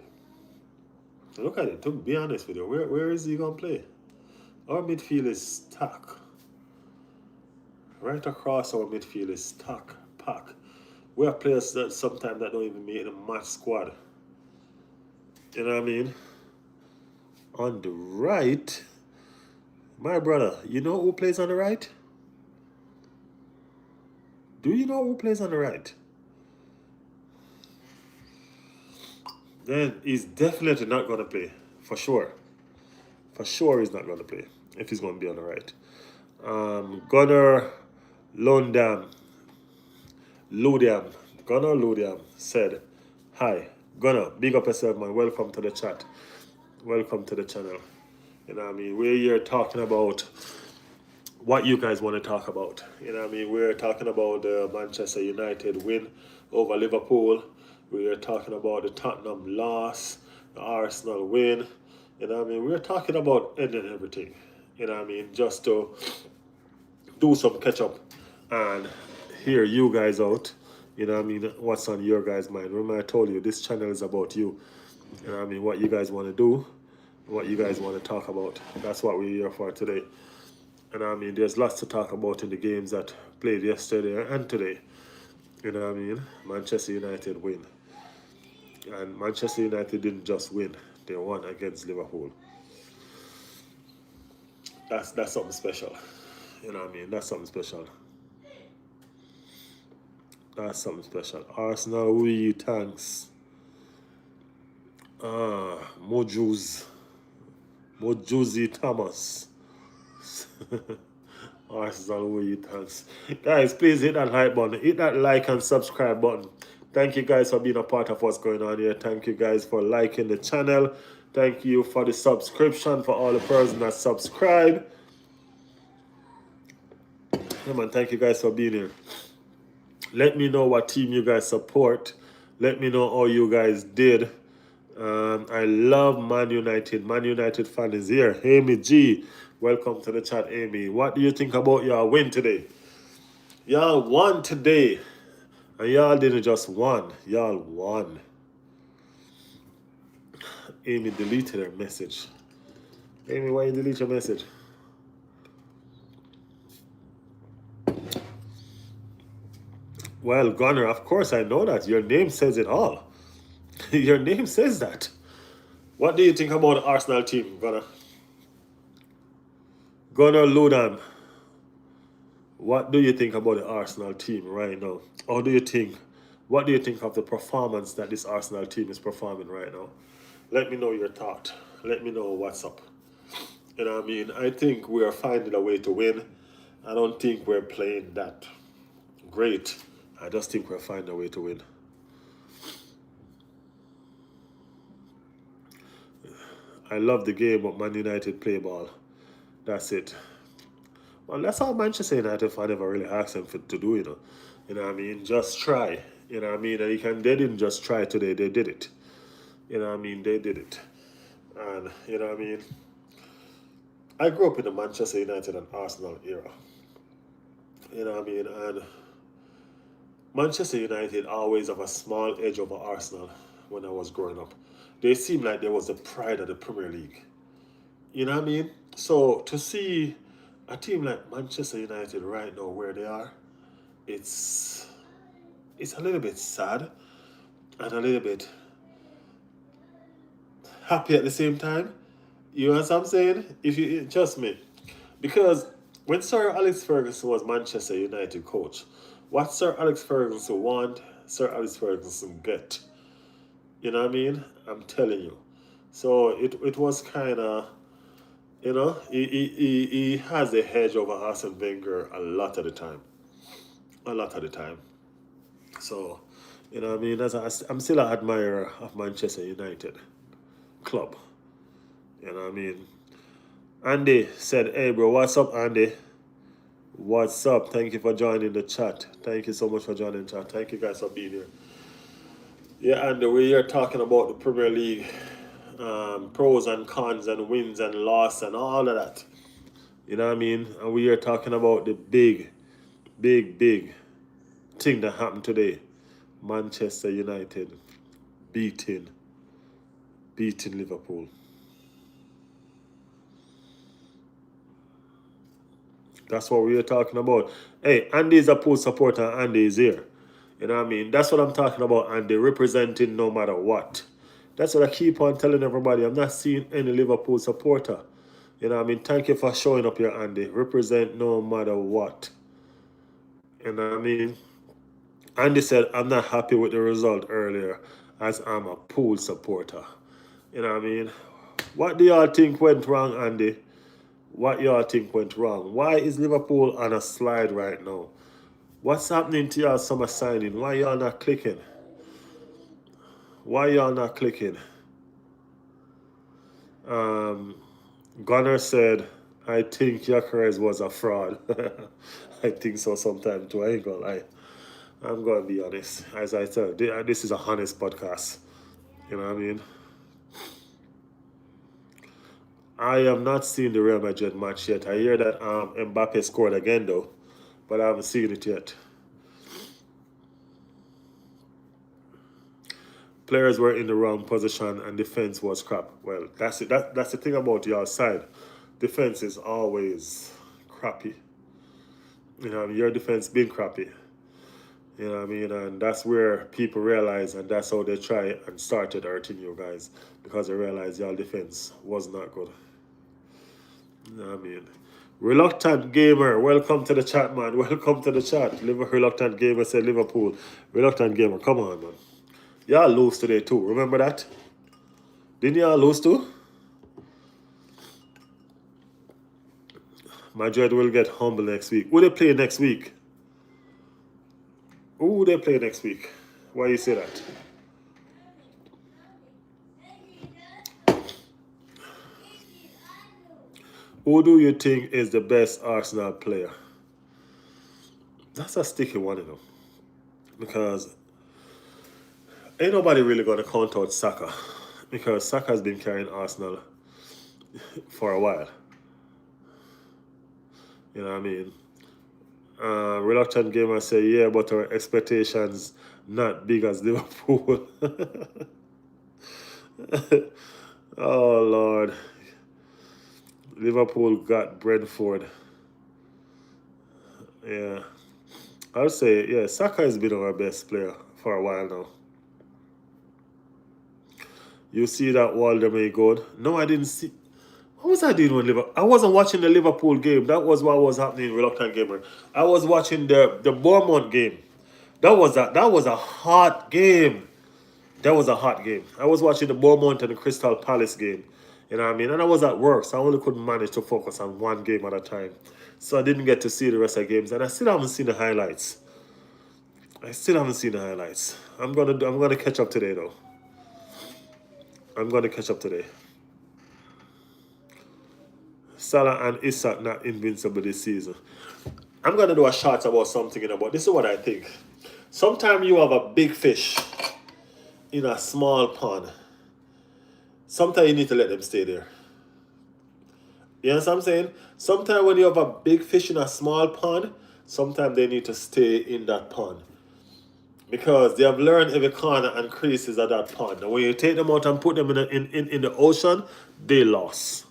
Look at it. To be honest with you, where is he gonna play? Our midfield is stuck. Right across our midfield is stuck, pack. We have players that sometimes that don't even make the match squad. You know what I mean? On the right, my brother, you know who plays on the right? Do you know who plays on the right? Then he's definitely not going to play, for sure. For sure he's not going to play if he's going to be on the right. Gunnar Lundam, Gunnar Ludiam said, "Hi, Gunnar, big up yourself, man. Welcome to the chat. Welcome to the channel. You know what I mean? We're here talking about what you guys want to talk about. You know what I mean? We're talking about the Manchester United win over Liverpool. We're talking about the Tottenham loss, the Arsenal win. You know what I mean? We're talking about ending everything. You know what I mean? Just to do some catch up and hear you guys out. You know what I mean? What's on your guys' mind? Remember I told you this channel is about you. You know what I mean? What you guys want to do, what you guys want to talk about. That's what we're here for today. And I mean, there's lots to talk about in the games that played yesterday and today. You know what I mean? Manchester United win. And Manchester United didn't just win, they won against Liverpool. That's something special. You know what I mean? That's something special. That's something special. Arsenal, we thanks. Mojus. Mojuzi Thomas. Arsenal, we thanks. Guys, please hit that like button. Hit that like and subscribe button. Thank you guys for being a part of what's going on here. Thank you guys for liking the channel. Thank you for the subscription for all the persons that subscribe. Yeah, man, thank you guys for being here. Let me know what team you guys support. Let me know how you guys did. I love Man United. Man United fan is here. Amy G, welcome to the chat, Amy. What do you think about your win today? Y'all won today. And y'all didn't just won. Y'all won. Amy deleted her message. Amy, why you delete your message? Well, Gunner, of course I know that. Your name says it all. Your name says that. What do you think about the Arsenal team, Gunner? Gunnar Ludan, what do you think about the Arsenal team right now? What do you think of the performance that this Arsenal team is performing right now? Let me know your thought. Let me know what's up. You know what I mean? I think we are finding a way to win. I don't think we're playing that great. I just think we're finding a way to win. I love the game, but Man United play ball. That's it. Well, that's all Manchester United fan ever really asked them to do, you know. You know what I mean? Just try. You know what I mean? And they didn't just try today, they did it. You know what I mean? They did it. And, you know what I mean? I grew up in the Manchester United and Arsenal era. You know what I mean? And Manchester United always have a small edge over Arsenal when I was growing up. They seemed like there was the pride of the Premier League. You know what I mean? So to see a team like Manchester United right now where they are, it's a little bit sad and a little bit happy at the same time. You know what I'm saying? If you trust me, because when Sir Alex Ferguson was Manchester United coach, what Sir Alex Ferguson want, Sir Alex Ferguson get. You know what I mean? I'm telling you. So it was kind of, you know, he has a hedge over Arsene Wenger a lot of the time. A lot of the time. So, you know what I mean? I'm still an admirer of Manchester United club. You know what I mean? Andy said, hey bro, what's up, Andy? What's up? Thank you for joining the chat. Thank you so much for joining the chat. Thank you guys for being here. Yeah, and we are talking about the Premier League, pros and cons and wins and loss and all of that. You know what I mean? And we are talking about the big thing that happened today. Manchester United beating Liverpool. That's what we are talking about. Hey, Andy is a pool supporter. Andy is here. You know what I mean? That's what I'm talking about. Andy representing no matter what. That's what I keep on telling everybody. I'm not seeing any Liverpool supporter. You know what I mean? Thank you for showing up here, Andy. Represent no matter what. You know what I mean? Andy said, I'm not happy with the result earlier as I'm a pool supporter. You know what I mean? What do y'all think went wrong, Andy? What y'all think went wrong? Why is Liverpool on a slide right now? What's happening to y'all summer signing? Why y'all not clicking? Why y'all not clicking? Gunnar said, I think Gyökeres was a fraud. I think so sometimes too. I ain't gonna lie. I'm gonna be honest. As I said, this is a honest podcast. You know what I mean? I have not seen the Real Madrid match yet. I hear that Mbappe scored again though, but I haven't seen it yet. Players were in the wrong position and defense was crap. Well, that's it. That's the thing about your side. Defense is always crappy. You know, your defense been crappy. You know what I mean? And that's where people realize, and that's how they try and started hurting you guys, because they realized your defense was not good. You know what I mean? Reluctant Gamer, welcome to the chat, man. Welcome to the chat. Reluctant Gamer said Liverpool. Reluctant Gamer, come on, man. Y'all lose today, too. Remember that? Didn't y'all lose, too? Madrid will get humble next week. Who they play next week? Who they play next week? Why you say that? Who do you think is the best Arsenal player? That's a sticky one, you know. Because ain't nobody really going to count out Saka. Because Saka's been carrying Arsenal for a while. You know what I mean? Reluctant Gamer say, yeah, but our expectations not big as Liverpool. Oh, Lord. Liverpool got Brentford. Yeah. I would say, yeah, Saka has been our best player for a while now. You see that Waldemar good? No, I didn't see. What was I doing with Liverpool? I wasn't watching the Liverpool game. That was what was happening, Reluctant Gamer. I was watching the Bournemouth game. That was a hot game. That was a hot game. I was watching the Bournemouth and the Crystal Palace game. You know what I mean? And I was at work, so I only couldn't manage to focus on one game at a time. So I didn't get to see the rest of the games, and I still haven't seen the highlights. I'm gonna catch up today though. I'm gonna catch up today. Salah and Isak not invincible this season. I'm gonna do a short about something, but this is what I think. Sometimes you have a big fish in a small pond. Sometimes you need to let them stay there. You know what I'm saying? Sometimes when you have a big fish in a small pond, sometimes they need to stay in that pond. Because they have learned every corner and creases of that pond. And when you take them out and put them in the ocean, they lost.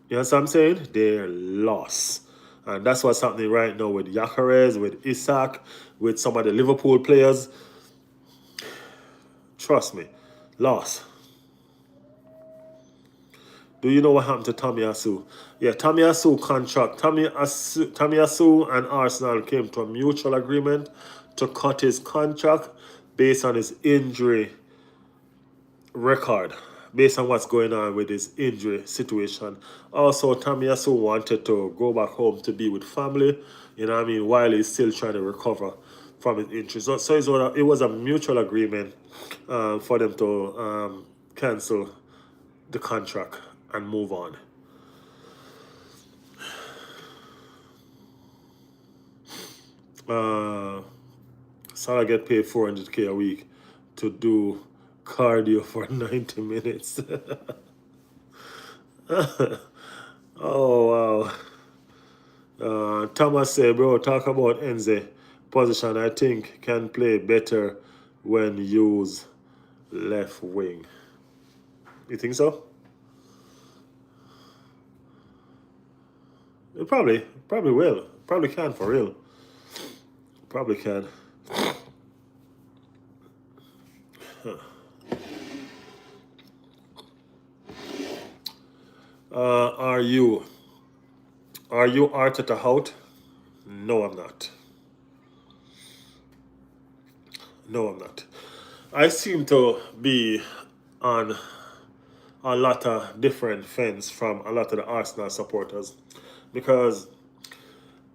You know what I'm saying? They're lost. And that's what's happening right now with Gyökeres, with Isak, with some of the Liverpool players. Trust me, lost. Do you know what happened to Tommy Asu? Yeah, Tommy Asu contract. Tommy Asu and Arsenal came to a mutual agreement to cut his contract based on his injury record, based on what's going on with his injury situation. Also, Tommy Asu wanted to go back home to be with family, you know what I mean, while he's still trying to recover from his injury. So it was a mutual agreement for them to cancel the contract and move on. Salah get paid 400k a week to do cardio for 90 minutes. Oh, wow. Thomas said, bro, talk about Enze position. I think can play better when use left wing. You think so? It probably will. Probably can for real. Probably can. Are you Arteta out? No, I'm not. No, I'm not. I seem to be on a lot of different fence from a lot of the Arsenal supporters because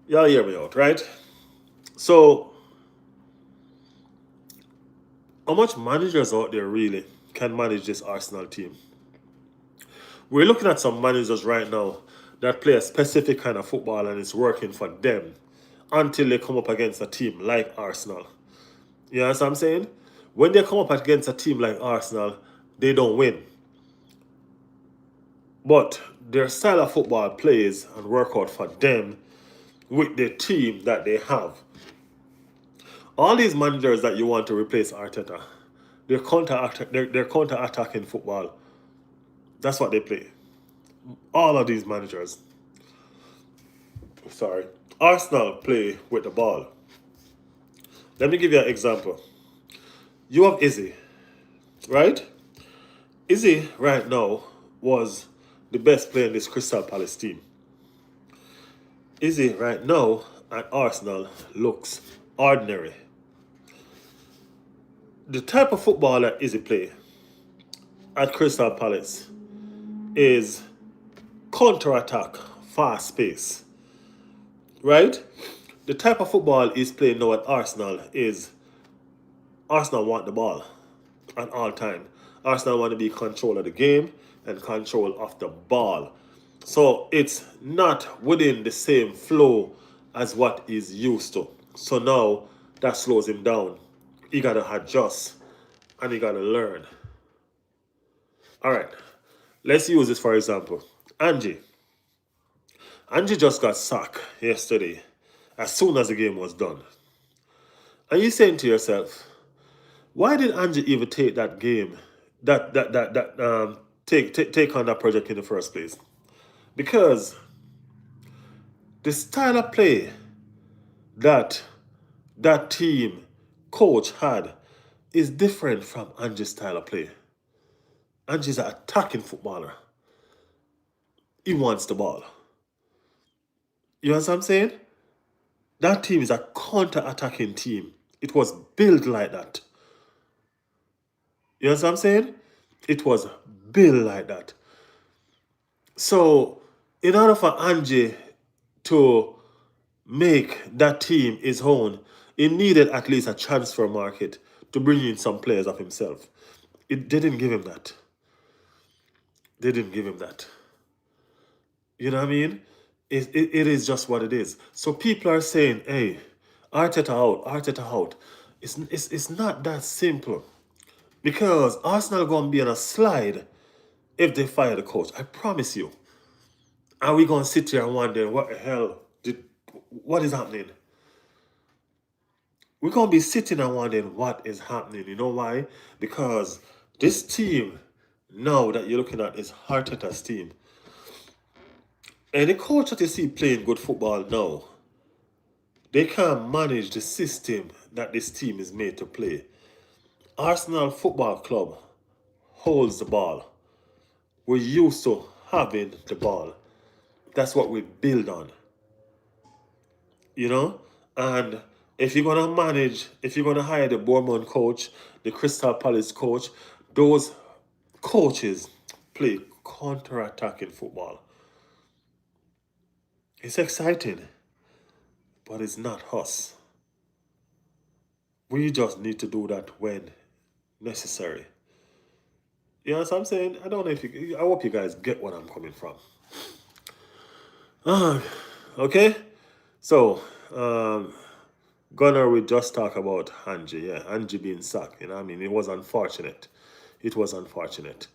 y'all hear me out, right? So, how much managers out there really can manage this Arsenal team? We're looking at some managers right now that play a specific kind of football and it's working for them until they come up against a team like Arsenal. You know what I'm saying? When they come up against a team like Arsenal, they don't win. But their style of football plays and work out for them with the team that they have. All these managers that you want to replace Arteta, they're counter-attacking football. That's what they play. All of these managers. Sorry. Arsenal play with the ball. Let me give you an example. You have Izzy, right? Izzy right now was the best player in this Crystal Palace team. Izzy right now at Arsenal looks ordinary. The type of football that Izzy play at Crystal Palace is counter-attack, fast pace, right? The type of football he's playing now at Arsenal is Arsenal want the ball at all time. Arsenal want to be in control of the game and control of the ball. So it's not within the same flow as what he's used to. So now that slows him down. He gotta adjust and he gotta learn. All right, let's use this for example. Angie. Angie just got sacked yesterday as soon as the game was done. And you're saying to yourself, why did Angie even take that game, take on that project in the first place? Because the style of play that that team coach had is different from Angie's style of play. Angie's an attacking footballer. He wants the ball. You know what I'm saying? That team is a counter-attacking team. It was built like that. You know what I'm saying? It was built like that. So, in order for Angie to make that team his own, he needed at least a transfer market to bring in some players of himself. They didn't give him that. They didn't give him that. You know what I mean? It is just what it is. So people are saying, hey, Arteta out, Arteta out. It's not that simple. Because Arsenal going to be on a slide if they fire the coach. I promise you. Are we going to sit here and wonder what the hell what is happening? We're going to be sitting and wondering what is happening. You know why? Because this team now that you're looking at is Arteta's team. And the coach that you see playing good football now, they can't manage the system that this team is made to play. Arsenal Football Club holds the ball. We're used to having the ball. That's what we build on. You know? And if you're gonna manage, if you're gonna hire the Bournemouth coach, the Crystal Palace coach, those coaches play counter-attacking football. It's exciting, but it's not us. We just need to do that when necessary. You know what I'm saying? I don't know if you, I hope you guys get what I'm coming from. Okay? So, Gunnar, we just talk about Angie. Yeah, Angie being sacked. You know what I mean? It was unfortunate. It was unfortunate.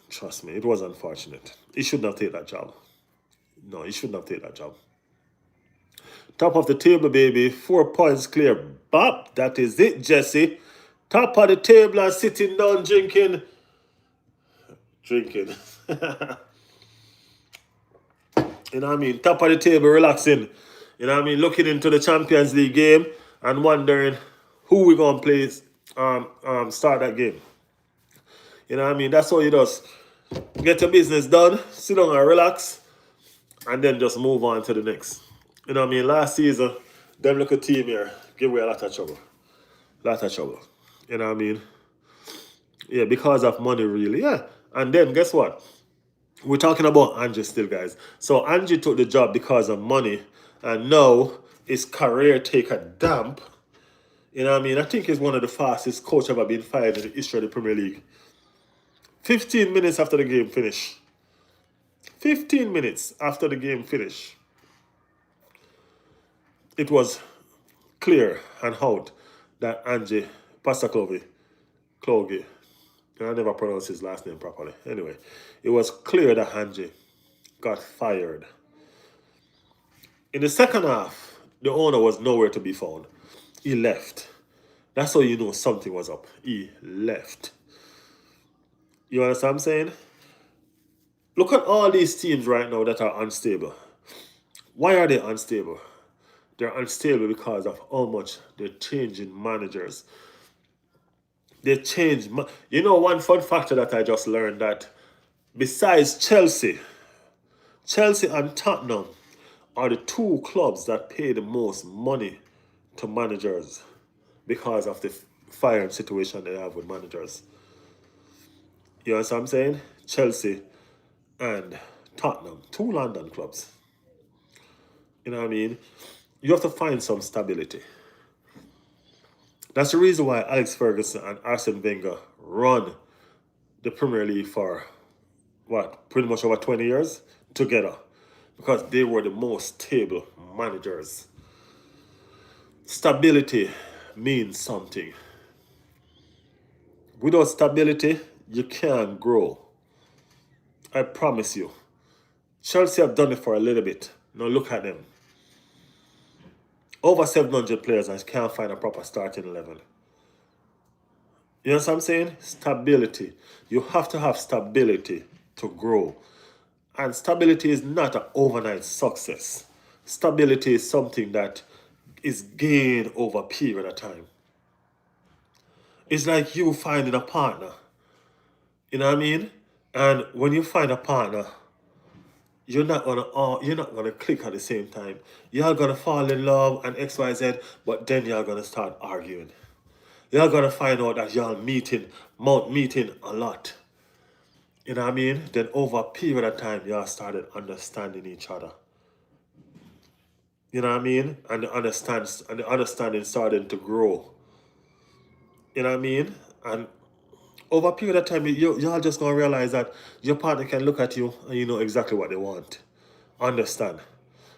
Trust me, it was unfortunate. He should not take that job. No, he should not take that job. Top of the table, baby. 4 points clear. Bop. That is it, Jesse. Top of the table and sitting down drinking. Drinking. You know what I mean? Top of the table, relaxing. You know what I mean? Looking into the Champions League game and wondering who we gonna play start that game. You know what I mean? That's how you just get your business done, sit down and relax, and then just move on to the next. You know what I mean? Last season, them little team here give away a lot of trouble. Lot of trouble. You know what I mean? Yeah, because of money, really. Yeah. And then guess what? We're talking about Angie still, guys. So Angie took the job because of money, and now his career take a damp. You know what I mean? I think he's one of the fastest coach ever been fired in the history of the Premier League. 15 minutes after the game finish. 15 minutes after the game finish. It was clear and out that Angie Clogie, I never pronounced his last name properly. Anyway, it was clear that Angie got fired. In the second half, the owner was nowhere to be found. He left. That's how you know something was up. He left. You understand what I'm saying? Look at all these teams right now that are unstable. Why are they unstable? They're unstable because of how much they're changing managers. They change. You know, one fun factor that I just learned that besides Chelsea and Tottenham are the two clubs that pay the most money to managers because of the firing situation they have with managers. You know what I'm saying? Chelsea and Tottenham, two London clubs. You know what I mean? You have to find some stability. That's the reason why Alex Ferguson and Arsene Wenger run the Premier League for what, pretty much over 20 years together, because they were the most stable managers. Stability means something. Without stability, you can't grow. I promise you. Chelsea have done it for a little bit. Now look at them. Over 700 players and can't find a proper starting 11. You know what I'm saying? Stability. You have to have stability to grow. And stability is not an overnight success. Stability is something that is gained over a period of time. It's like you finding a partner. You know what I mean? And when you find a partner, you're not gonna click at the same time. You're gonna fall in love and XYZ, but then you're gonna start arguing. You're gonna find out that y'all meeting a lot. You know what I mean? Then over a period of time, y'all started understanding each other. You know what I mean? And the understanding started to grow. You know what I mean? And over a period of time, y'all just gonna realize that your partner can look at you and you know exactly what they want. Understand?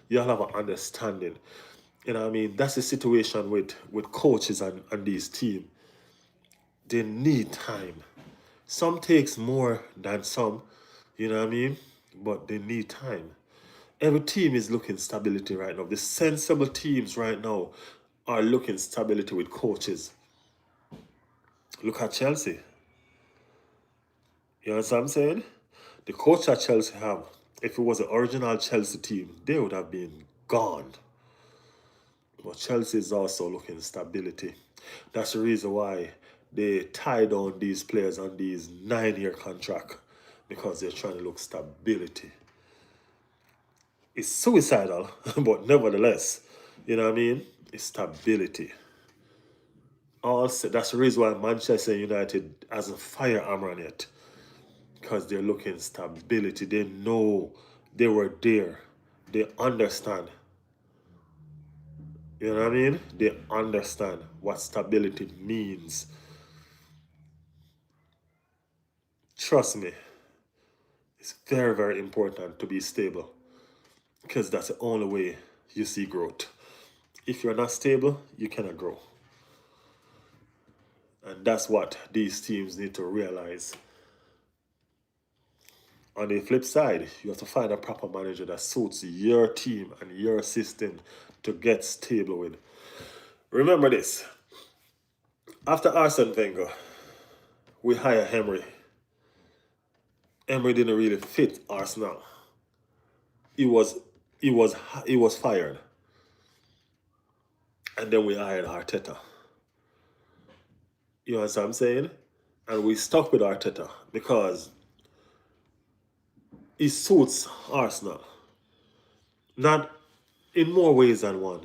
Y'all have an understanding. You know what I mean? That's the situation with coaches and these teams. They need time. Some takes more than some, you know what I mean? But they need time. Every team is looking stability right now. The sensible teams right now are looking stability with coaches. Look at Chelsea. You know what I'm saying? The coach that Chelsea have, if it was the original Chelsea team, they would have been gone. But Chelsea is also looking stability. That's the reason why they tie down these players on these 9-year contract, because they're trying to look stability. It's suicidal, but nevertheless, you know what I mean? It's stability. Also, that's the reason why Manchester United hasn't fired Amran yet, because they're looking stability. They know they were there. They understand. You know what I mean? They understand what stability means. Trust me, it's very, very important to be stable, because that's the only way you see growth. If you're not stable, you cannot grow. And that's what these teams need to realize. On the flip side, you have to find a proper manager that suits your team and your system to get stable with. Remember this. After Arsene Wenger, we hire Emery. Emery didn't really fit Arsenal. He was he was he was fired. And then we hired Arteta. You know what I'm saying? And we stuck with Arteta because he suits Arsenal. Not in more ways than one.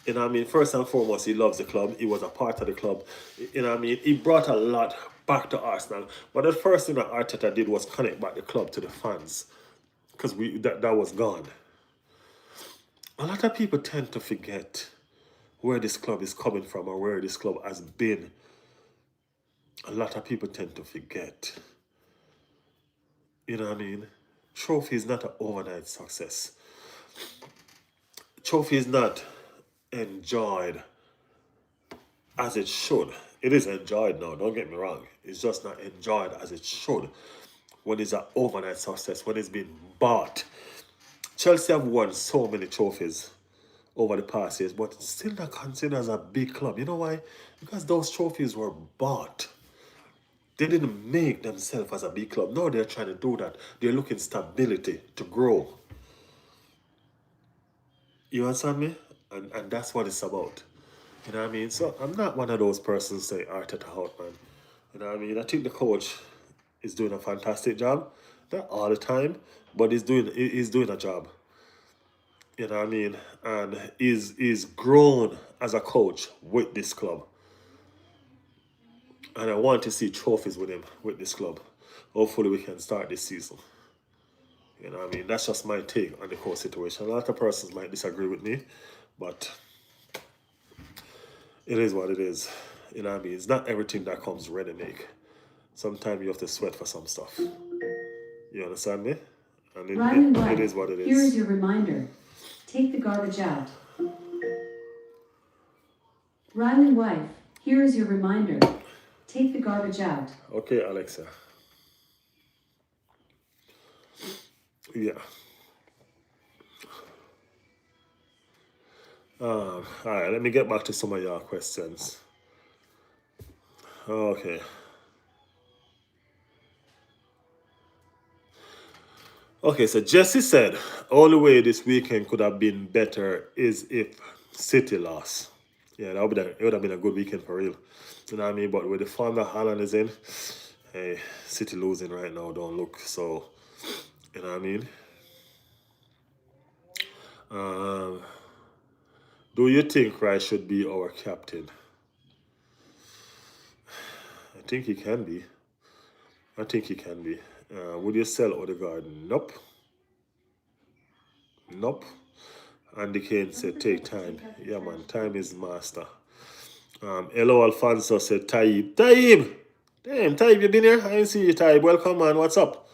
You know what I mean? First and foremost, he loves the club. He was a part of the club. You know what I mean? He brought a lot back to Arsenal. But the first thing that Arteta did was connect back the club to the fans. Because that was gone. A lot of people tend to forget where this club is coming from or where this club has been. A lot of people tend to forget. You know what I mean? Trophy is not an overnight success. Trophy is not enjoyed as it should. It is enjoyed now, don't get me wrong. It's just not enjoyed as it should when it's an overnight success, when it's been bought. Chelsea have won so many trophies over the past years, but still not considered as a big club. You know why? Because those trophies were bought. They didn't make themselves as a big club. No, they're trying to do that. They're looking stability to grow. You understand me? And that's what it's about. You know what I mean? So I'm not one of those persons say Arteta out, man. You know what I mean? I think the coach is doing a fantastic job. Not all the time, but he's doing a job. You know what I mean? And is grown as a coach with this club. And I want to see trophies with him with this club. Hopefully we can start this season. You know what I mean? That's just my take on the whole situation. A lot of persons might disagree with me, but it is what it is. You know what I mean? It's not everything that comes ready make. Sometimes you have to sweat for some stuff. You understand me? And Riley it White, is what it here is is. your reminder. Take the garbage out. Riley White, here is your reminder. Take the garbage out. Okay, Alexa. Yeah. All right, let me get back to some of your questions. Okay. Okay, so Jesse said, only way this weekend could have been better is if City lost. Yeah, it would have been a good weekend for real. You know what I mean? But with the form that Haaland is in, hey, City losing right now don't look so, you know what I mean? Um, do you think Rice should be our captain? I think he can be. I think he can be. Would you sell Odegaard? Nope. Nope. Andy Kane said, take time. Yeah, man, time is master. Hello, Alfonso said, Taib. Taib! Damn, Taib, you been here? I didn't see you, Taib. Welcome, man. What's up?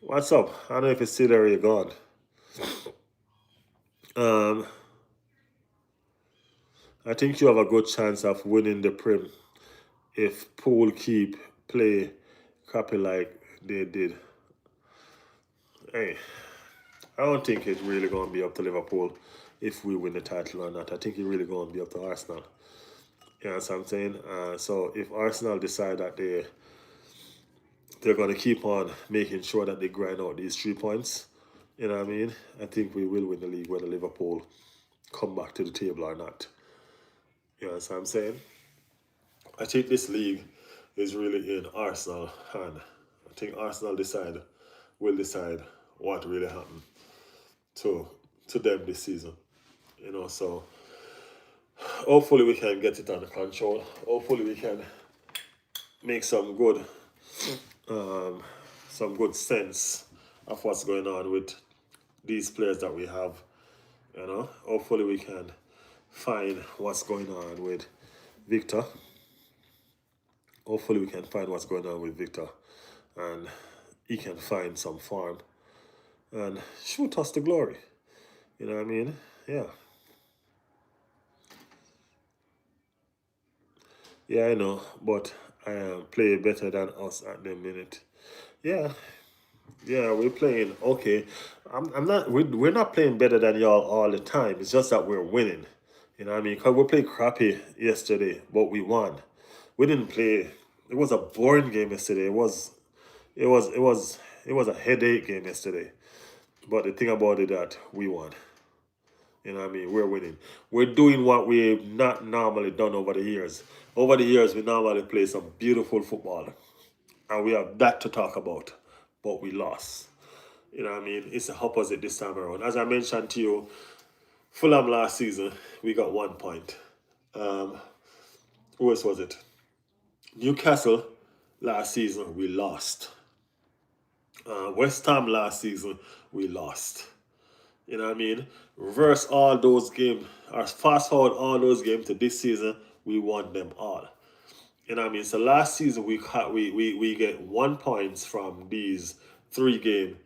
What's up? I don't know if it's still there or you're gone. Um, I think you have a good chance of winning the Prim if Pool keep play copy like they did. Hey, I don't think it's really going to be up to Liverpool if we win the title or not. I think it's really going to be up to Arsenal. You know what I'm saying? So if Arsenal decide that they're going to keep on making sure that they grind out these 3 points, you know what I mean? I think we will win the league whether Liverpool come back to the table or not. You know what I'm saying? I think this league is really in Arsenal hand. I think Arsenal will decide what really happened to them this season. You know, so hopefully we can get it under control. Hopefully we can make some good sense of what's going on with these players that we have. You know, hopefully we can find what's going on with Victor. Hopefully we can find what's going on with Victor, and he can find some form and shoot us the glory. You know what I mean? Yeah. Yeah, I know, but I am play better than us at the minute. Yeah, yeah, we're playing okay. I'm not. We're not playing better than y'all all the time. It's just that we're winning. You know what I mean? Cause we played crappy yesterday, but we won. We didn't play. It was a boring game yesterday. It was. It was. It was a headache game yesterday. But the thing about it that we won. You know what I mean? We're winning. We're doing what we've not normally done over the years. Over the years, we normally play some beautiful football. And we have that to talk about. But we lost. You know what I mean? It's the opposite this time around. As I mentioned to you, Fulham last season, we got 1 point. Um, who else was it? Newcastle last season, we lost. West Ham last season, we lost. You know what I mean? Reverse all those games, or fast forward all those games to this season, we won them all. You know what I mean? So last season we get 1 point from these 3 games,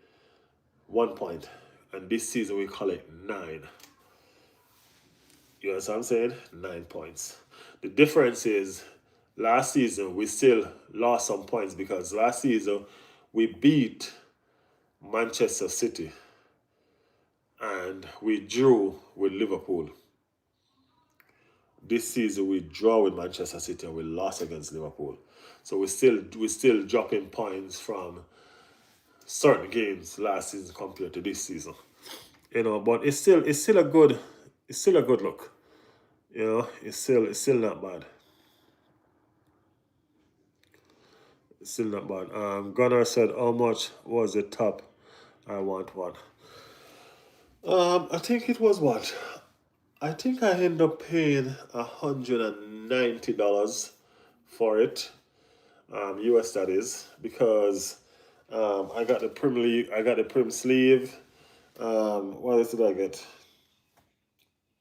1 point. And this season we collect 9. You know what I'm saying? 9 points. The difference is last season we still lost some points because last season we beat Manchester City and we drew with Liverpool. This season we draw with Manchester City and we lost against Liverpool. So we still dropping points from certain games last season compared to this season. You know, but it's still a good look. You know, it's still not bad. It's still not bad. Gunnar said, how much was the top? I want one. I think it was what? I think I ended up paying $190 for it, US that is, because I got the I got the prim sleeve. What else did I get?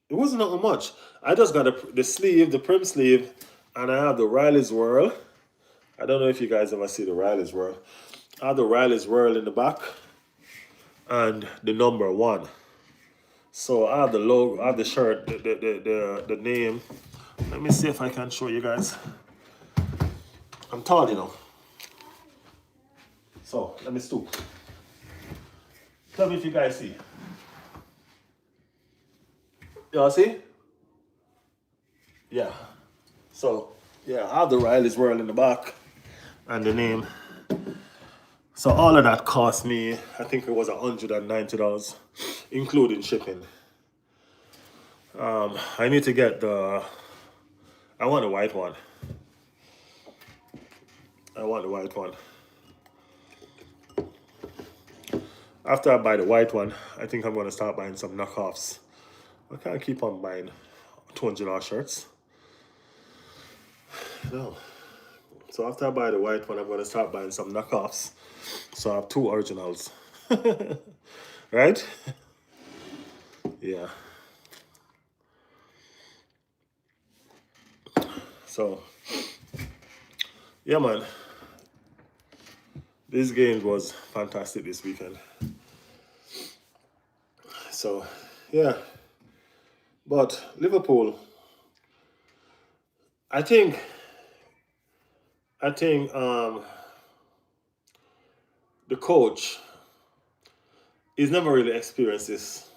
It wasn't that much. I just got the sleeve, the prim sleeve, and I have the Riley's Whirl. I don't know if you guys ever see the Riley's Whirl. I have the Riley's Whirl in the back and the number one. So I have the logo, I have the shirt, the name. Let me see if I can show you guys. I'm tall, you know. So let me stoop. Tell me if you guys see. Y'all see? Yeah. So yeah, I have the Riley's World in the back and the name. So all of that cost me, I think it was $190, including shipping. I need to get I want the white one. I want the white one. After I buy the white one, I think I'm gonna start buying some knockoffs. I can't keep on buying $200 shirts. No. So after I buy the white one, I'm gonna start buying some knockoffs. So I have two originals. Right? Yeah. So yeah, man. This game was fantastic this weekend. So yeah. But Liverpool, I think I think the coach he's never really experienced this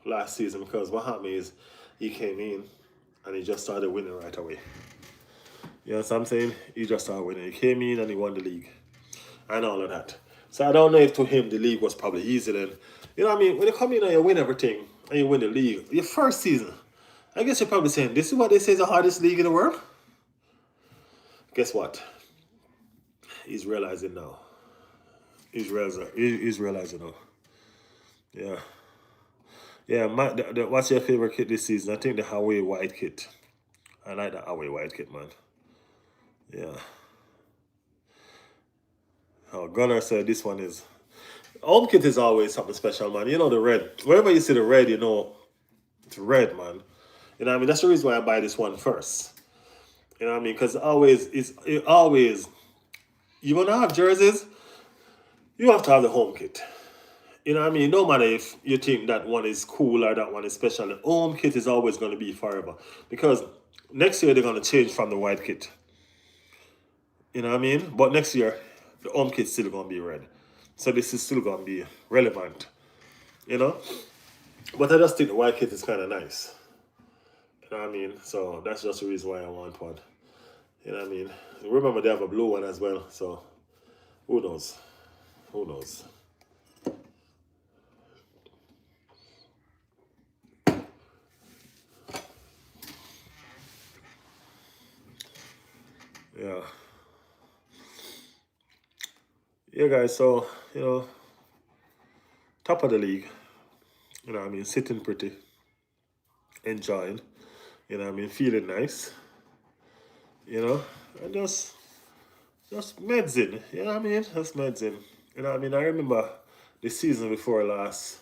last season because what happened is he came in and he just started winning right away. You know what I'm saying? He just started winning. He came in and he won the league and all of that. So I don't know if to him the league was probably easy then. You know what I mean? When you come in and you win everything and you win the league, your first season, I guess you're probably saying, this is what they say is the hardest league in the world? Guess what? He's realizing now. He's realizing now. Yeah. Yeah, what's your favorite kit this season? I think the Hawaii white kit. I like the Hawaii white kit, man. Yeah. Oh, Gunnar said this one is. Home kit is always something special, man. You know the red. Wherever you see the red, you know it's red, man. You know what I mean? That's the reason why I buy this one first. You know what I mean? Because it always, you want to have jerseys, you have to have the home kit. You know what I mean? No matter if you think that one is cool or that one is special, the home kit is always going to be forever. Because next year they're going to change from the white kit. You know what I mean? But next year, the home kit's still going to be red. So this is still going to be relevant. You know? But I just think the white kit is kind of nice. You know what I mean? So that's just the reason why I want one. You know what I mean? Remember, they have a blue one as well. So who knows? Who knows? Yeah. Yeah, guys. So, top of the league. You know what I mean? Sitting pretty. Enjoying. You know what I mean? Feeling nice. You know? And just meds in. You know what I mean? Just meds in. You know what I mean? I remember the season before last,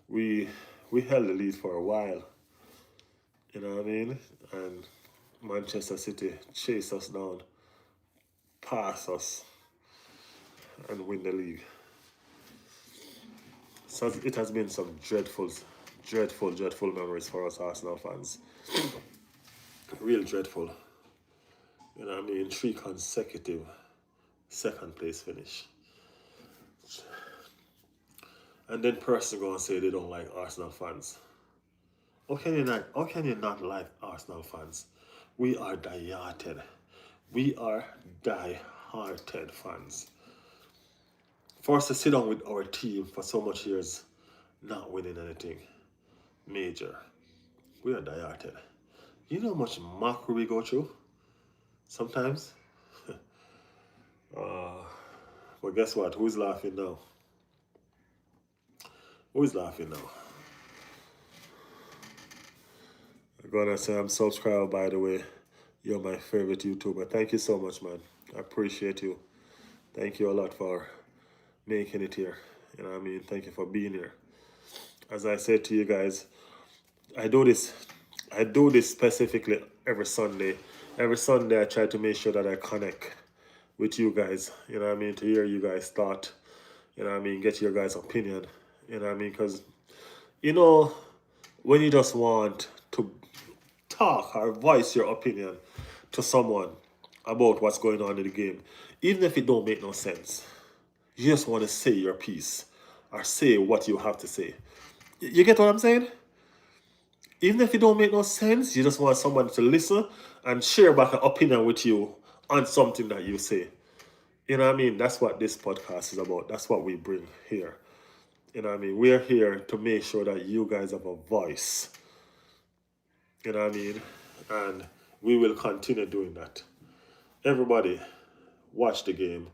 we we held the lead for a while. You know what I mean? And Manchester City chased us down, pass us, and win the league. So it has been some dreadful memories for us Arsenal fans. Real dreadful. You know what I mean? Three consecutive second place finish. And then person go and say they don't like Arsenal fans. How can you not like Arsenal fans? We are die-hearted. We are die-hearted fans. For us to sit down with our team for so much years, not winning anything major. We are die-hearted. You know how much mockery we go through? Sometimes. But guess what? Who's laughing now? Who's laughing now? Gonna say I'm subscribed, by the way. You're my favorite YouTuber. Thank you so much, man. I appreciate you. Thank you a lot for making it here. You know what I mean? Thank you for being here. As I said to you guys, I do this. I do this specifically every Sunday. Every Sunday, I try to make sure that I connect with you guys. You know what I mean? To hear you guys' thought. You know what I mean? Get your guys' opinion. You know what I mean? Because, you know, when you just want to talk or voice your opinion to someone about what's going on in the game, even if it don't make no sense, you just want to say your piece or say what you have to say. You get what I'm saying? Even if it don't make no sense, you just want someone to listen and share back an opinion with you on something that you say. You know what I mean? That's what this podcast is about. That's what we bring here. You know what I mean? We're here to make sure that you guys have a voice. You know what I mean? And we will continue doing that. Everybody watch the game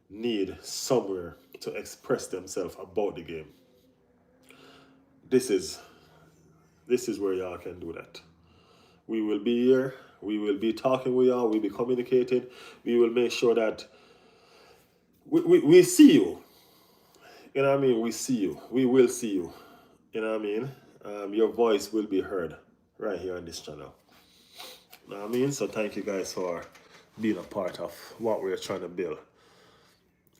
need somewhere to express themselves about the game. This is where y'all can do that. We will be here. We will be talking with y'all. We'll be communicating. We will make sure that we see you. You know what I mean? We see you. We will see you. You know what I mean? Your voice will be heard right here on this channel. You know what I mean? So thank you guys for being a part of what we're trying to build.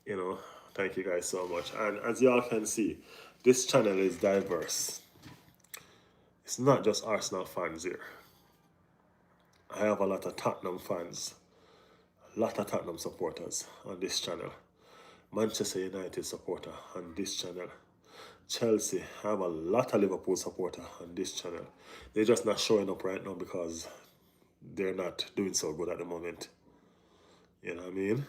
You know, thank you guys so much. And as y'all can see, this channel is diverse. It's not just Arsenal fans here. I have a lot of Tottenham fans, a lot of Tottenham supporters on this channel. Manchester United supporter on this channel. Chelsea, I have a lot of Liverpool supporter on this channel. They're just not showing up right now because they're not doing so good at the moment. You know what I mean?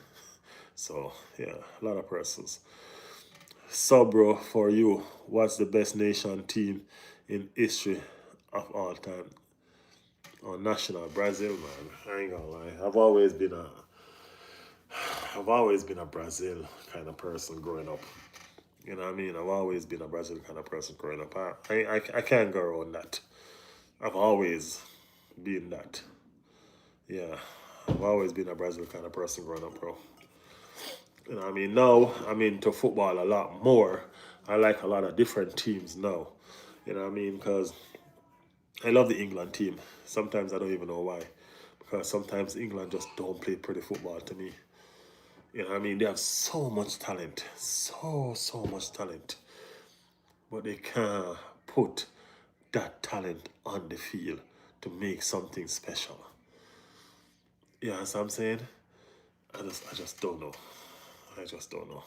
So, yeah, a lot of persons. So, bro, for you, what's the best nation team in history of all time? Oh, national Brazil, man. I ain't gonna lie. I've always been a Brazil kind of person growing up. You know what I mean? I've always been a Brazil kind of person growing up. I can't go around that. I've always been that. Yeah, I've always been a Brazil kind of person growing up, bro. You know what I mean? Now I'm into football a lot more. I like a lot of different teams now. You know what I mean? Because I love the England team. Sometimes I don't even know why. Because sometimes England just don't play pretty football to me. You know what I mean? They have so much talent. So much talent. But they can't put that talent on the field to make something special. You know what I'm saying? I just don't know. I just don't know.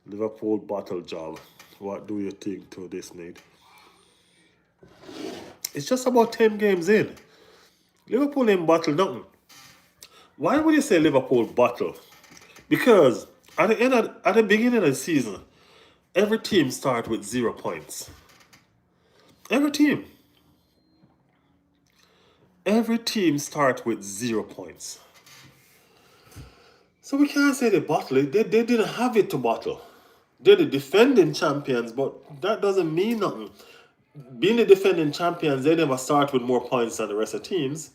Liverpool bottle job. What do you think to this, Nate? It's just about 10 games in. Liverpool ain't bottle nothing. Why would you say Liverpool bottle? Because at the beginning of the season, every team starts with 0 points. Every team. Every team starts with 0 points. So we can't say they bottle it. They didn't have it to bottle. They're the defending champions, but that doesn't mean nothing. Being the defending champions, they never start with more points than the rest of teams.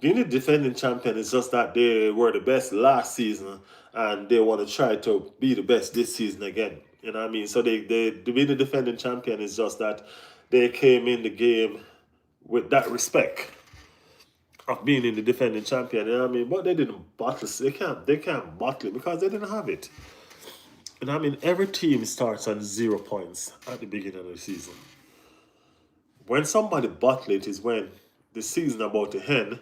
Being the defending champion is just that they were the best last season and they want to try to be the best this season again. You know what I mean? So they being the defending champion is just that they came in the game with that respect of being in the defending champion. You know what I mean? But they didn't bottle. They can't bottle it because they didn't have it. And I mean, every team starts on 0 points at the beginning of the season. When somebody bottle it is when the season about to end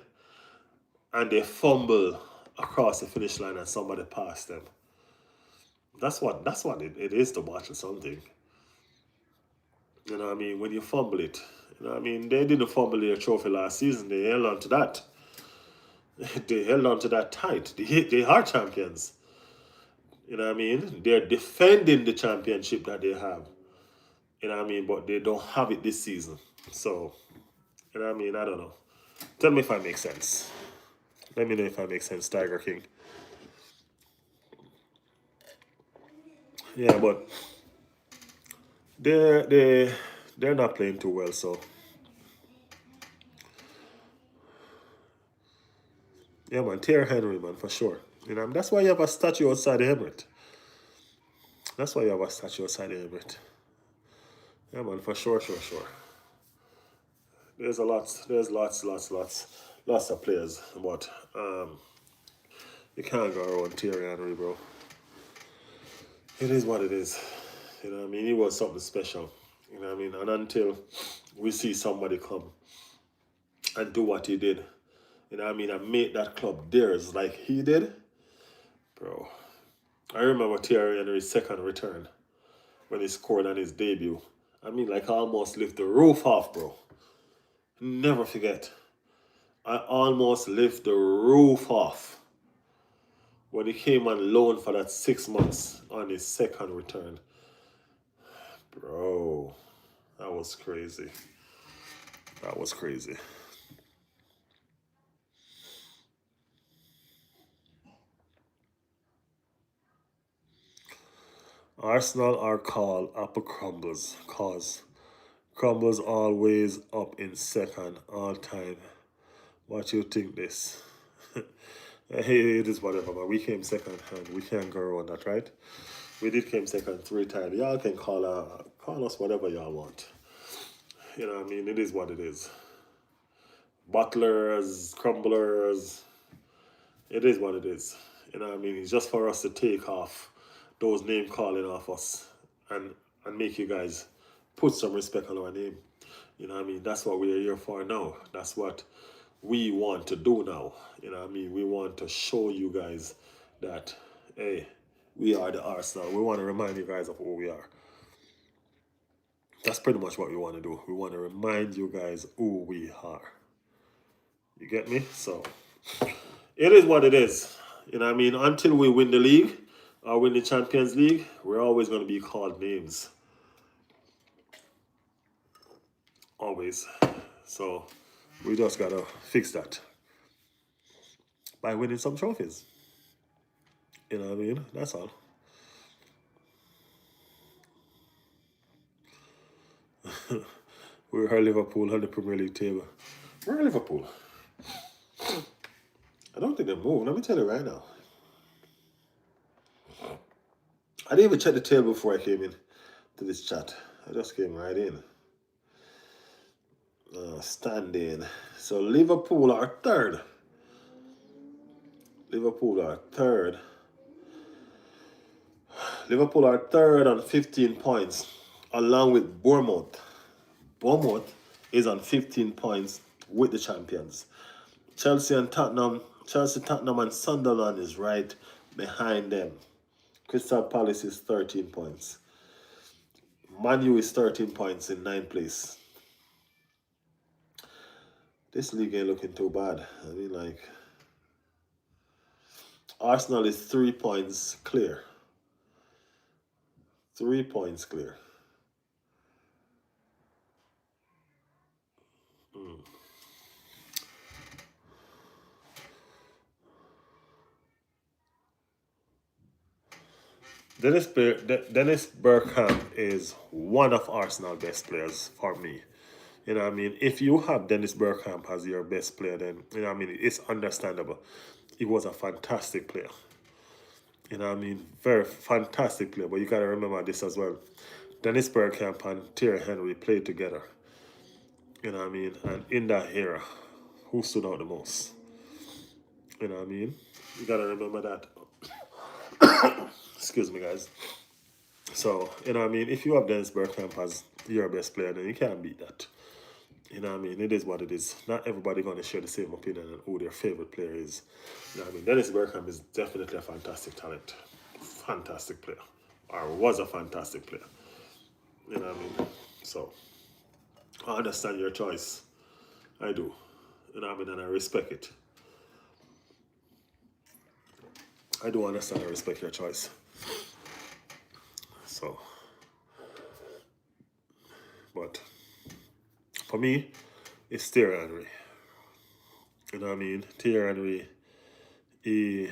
and they fumble across the finish line and somebody passed them. That's what it is to bottle something. You know what I mean? When you fumble it. You know what I mean? They didn't fumble their trophy last season. They held on to that. They held on to that tight. They are champions. You know what I mean? They're defending the championship that they have. You know what I mean? But they don't have it this season. So, you know what I mean? I don't know. Tell me if I make sense. Let me know if I make sense, Tiger King. Yeah, but they're not playing too well. So yeah, man, Thierry Henry, man, for sure. That's why you have a statue outside the Emirates. That's why you have a statue outside the Emirates. Yeah, man, for sure, sure, sure. There's lots of players, but you can't go around Thierry Henry, bro. It is what it is. You know what I mean? He was something special. You know what I mean? And until we see somebody come and do what he did, you know what I mean, and make that club theirs like he did, bro. I remember Thierry Henry's second return when he scored on his debut. I mean, like, I almost lift the roof off, bro. Never forget. I almost lift the roof off when he came on loan for that 6 months on his second return. Bro, that was crazy. That was crazy. Arsenal are called Apple Crumbles cause Crumbles always up in second all time. What you think this? Hey, it is whatever, but we came second and we can't go around that, right? We did came second 3 times. Y'all can call us whatever y'all want. You know what I mean? It is what it is. Butlers, crumblers, it is what it is. You know what I mean? It's just for us to take off those name calling off us and make you guys put some respect on our name. You know what I mean? That's what we're here for now. That's what we want to do now. You know what I mean? We want to show you guys that, hey, we are the Arsenal. We want to remind you guys of who we are. That's pretty much what we want to do. We want to remind you guys who we are. You get me? So it is what it is. You know what I mean? Until we win the league or win the Champions League, we're always going to be called names. Always. So we just got to fix that by winning some trophies. You know what I mean? That's all. We're Liverpool on the Premier League table. We're Liverpool. I don't think they moved. Let me tell you right now. I didn't even check the table before I came in to this chat. I just came right in. Standing. So Liverpool are third. Liverpool are third. Liverpool are third on 15 points, along with Bournemouth. Bournemouth is on 15 points with the champions. Chelsea, Tottenham, and Sunderland is right behind them. Crystal Palace is 13 points. Manu is 13 points in 9th place. This league ain't looking too bad. I mean, like, Arsenal is 3 points clear. 3 points clear. Dennis Bergkamp is one of Arsenal's best players for me. You know what I mean? If you have Dennis Bergkamp as your best player, then, you know what I mean, it's understandable. He was a fantastic player. You know what I mean? Very fantastic player. But you got to remember this as well. Dennis Bergkamp and Thierry Henry played together. You know what I mean? And in that era, who stood out the most? You know what I mean? You got to remember that. Excuse me, guys. So, you know what I mean? If you have Dennis Bergkamp as your best player, then you can't beat that. You know what I mean? It is what it is. Not everybody going to share the same opinion on who their favorite player is. You know what I mean? Dennis Bergkamp is definitely a fantastic talent. Fantastic player. Or was a fantastic player. You know what I mean? So, I understand your choice. I do. You know what I mean? And I respect it. I do understand and respect your choice. So, but for me, it's Thierry Henry. You know what I mean? Thierry Henry, he,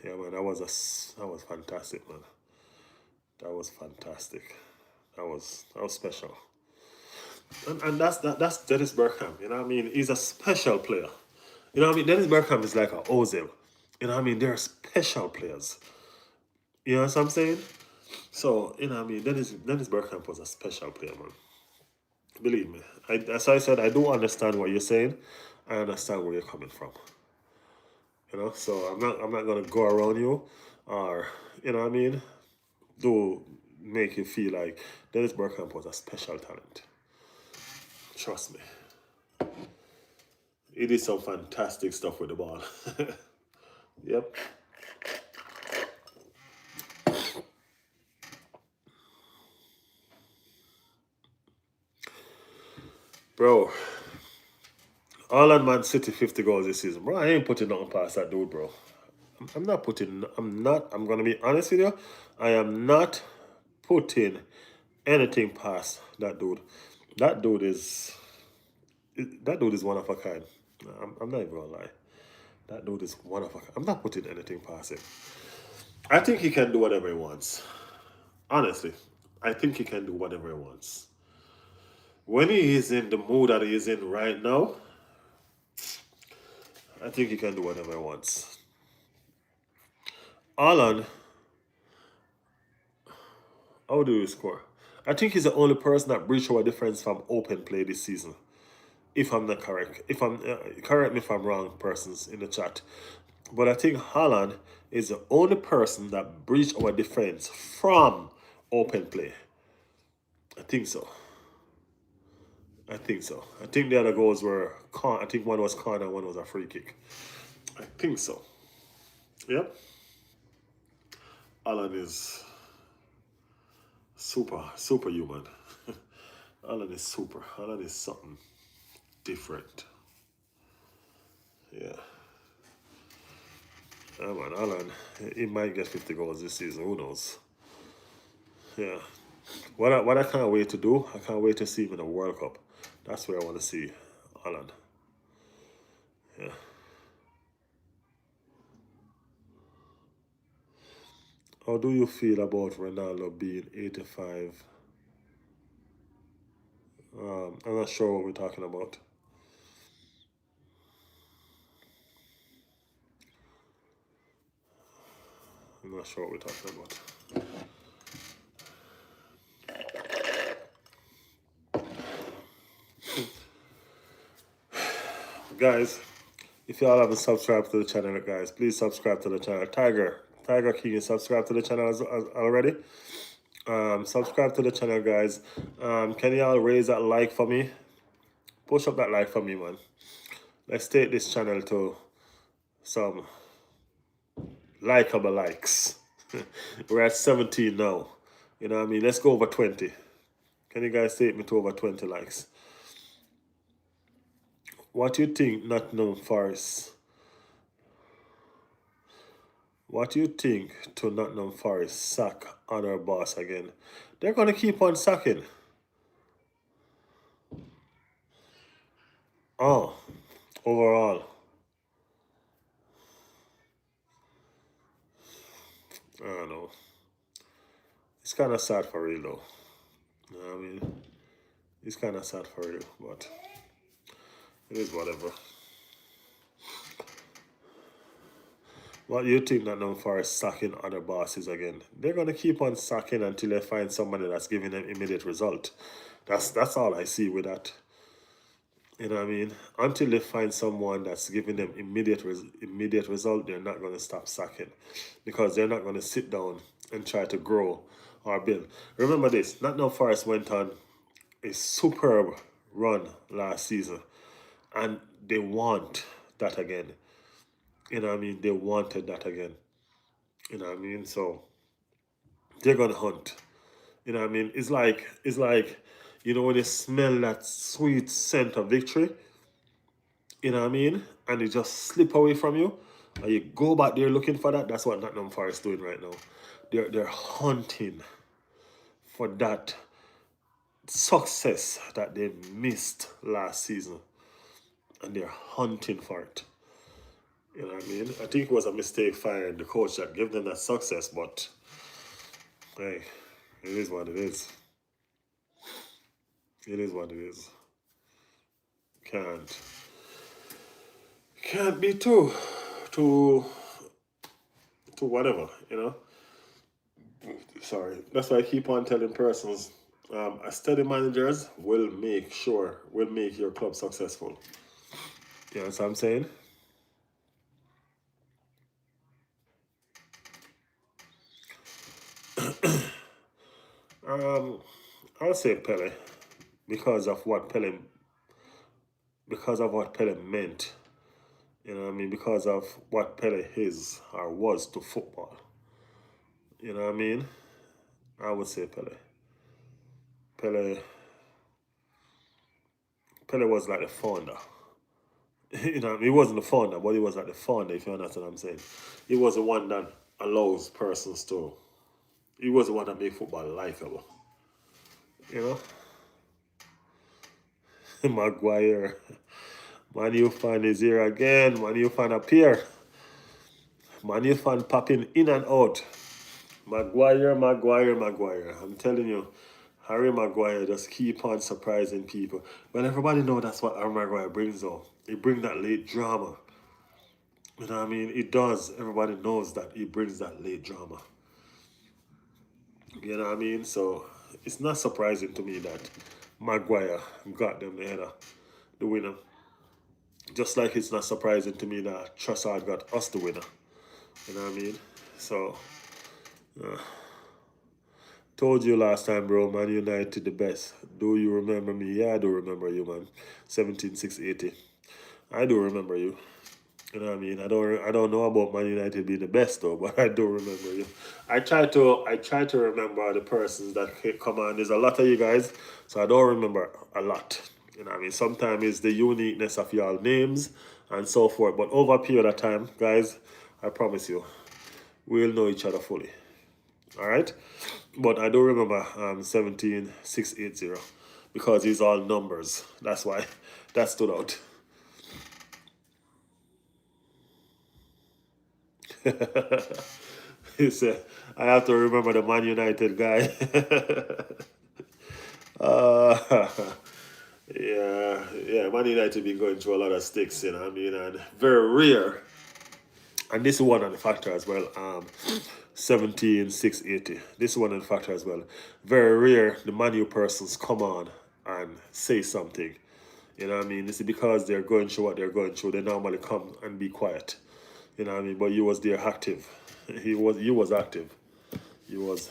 yeah, man, that was fantastic, man. That was fantastic. That was special. And that's Dennis Bergkamp. You know what I mean? He's a special player. You know what I mean? Dennis Bergkamp is like a Ozil. You know what I mean? They're special players. You know what I'm saying? So, you know what I mean? Dennis Bergkamp was a special player, man. Believe me. As I said, I do understand what you're saying. I understand where you're coming from. You know, so I'm not gonna go around you or you know what I mean, do make you feel like Dennis Bergkamp was a special talent. Trust me. He did some fantastic stuff with the ball. Yep. Bro, all on Man City 50 goals this season. Bro, I ain't putting nothing past that dude, bro. I'm gonna be honest with you. I am not putting anything past that dude. That dude is that dude is one of a kind. I'm not even gonna lie. That dude is one of a kind. I'm not putting anything past him. I think he can do whatever he wants. Honestly, I think he can do whatever he wants. When he is in the mood that he is in right now, I think he can do whatever he wants. Alan, how do you score? I think he's the only person that breached our defense from open play this season. If I'm not correct, if I'm correct me if I'm wrong, persons in the chat. But I think Holland is the only person that breached our defense from open play. I think so. I think so. I think the other goals were I think one was corner, one was a free kick. I think so. Yep. Alan is superhuman. Alan is super. Alan is something different. Yeah. Yeah, man, Alan, he might get 50 goals this season. Who knows? Yeah. What I can't wait to do, I can't wait to see him in the World Cup. That's where I want to see Alan. Yeah. How do you feel about Ronaldo being 85? I'm not sure what we're talking about. I'm not sure what we're talking about. Guys, if y'all haven't subscribed to the channel, guys, please subscribe to the channel. Tiger King, subscribe to the channel already. Subscribe to the channel, guys. Can y'all raise that like for me? Push up that like for me, man. Let's take this channel to some likable likes. We're at 17 now. You know what I mean? Let's go over 20. Can you guys take me to over 20 likes? What you think, Nottingham Forest? What you think to Nottingham Forest sack on our boss again? They're gonna keep on sacking. Oh, overall. I don't know. It's kind of sad for real though. You know what I mean? It's kind of sad for real, but it is whatever. What do you think that known for sacking other bosses again? They're gonna keep on sacking until they find somebody that's giving them immediate result. That's all I see with that. You know what I mean? Until they find someone that's giving them immediate result, they're not gonna stop sacking, because they're not gonna sit down and try to grow or build. Remember this: Nottingham Forest went on a superb run last season, and they want that again. You know what I mean? They wanted that again. You know what I mean? So they're gonna hunt. You know what I mean? It's like you know when you smell that sweet scent of victory. You know what I mean? And it just slip away from you, and you go back there looking for that. That's what Nottingham Forest doing right now. They're hunting for that success that they missed last season, and they're hunting for it. You know what I mean? I think it was a mistake firing the coach that gave them that success, but hey, It is what it is. It is what it is. Can't can't be too to whatever, you know. Sorry. That's why I keep on telling persons, a steady managers will make your club successful. You know what I'm saying? Um, I'll say Pele because of what Pele meant. You know what I mean? Because of what Pele is or was to football. You know what I mean? I would say Pele. Pele Pele was like the founder. You know, he wasn't the founder, but he was like the founder, if you understand what I'm saying. He was the one that allows persons to, he was the one that made football likeable. You know? Maguire. Manu fan is here again. Manu fan appear. Manu fan popping in and out. Maguire. I'm telling you, Harry Maguire just keep on surprising people. But everybody know that's what Harry Maguire brings though. He brings that late drama. You know what I mean? It does. Everybody knows that he brings that late drama. You know what I mean? So it's not surprising to me that Maguire got them the header, the winner. Just like it's not surprising to me that Trossard got us the winner. You know what I mean? So told you last time, bro, Man United the best. Do you remember me? Yeah, I do remember you, man. 17680. I do remember you. You know what I mean? I don't know about Man United being the best though, but I do remember you. I try to remember the persons that come on. There's a lot of you guys, so I don't remember a lot. You know what I mean? Sometimes it's the uniqueness of y'all names and so forth. But over a period of time, guys, I promise you, we'll know each other fully. All right? But I do remember 17680 because it's all numbers. That's why that stood out. He said, I have to remember the Man United guy. uh, yeah, Man United been going through a lot of sticks, you know what I mean? And very rare. And this is one of the factor as well. 17680. This is one of the factor as well. Very rare the Manu persons come on and say something. You know what I mean? This is because they're going through what they're going through. They normally come and be quiet. You know what I mean? But you was there active. You was active. You was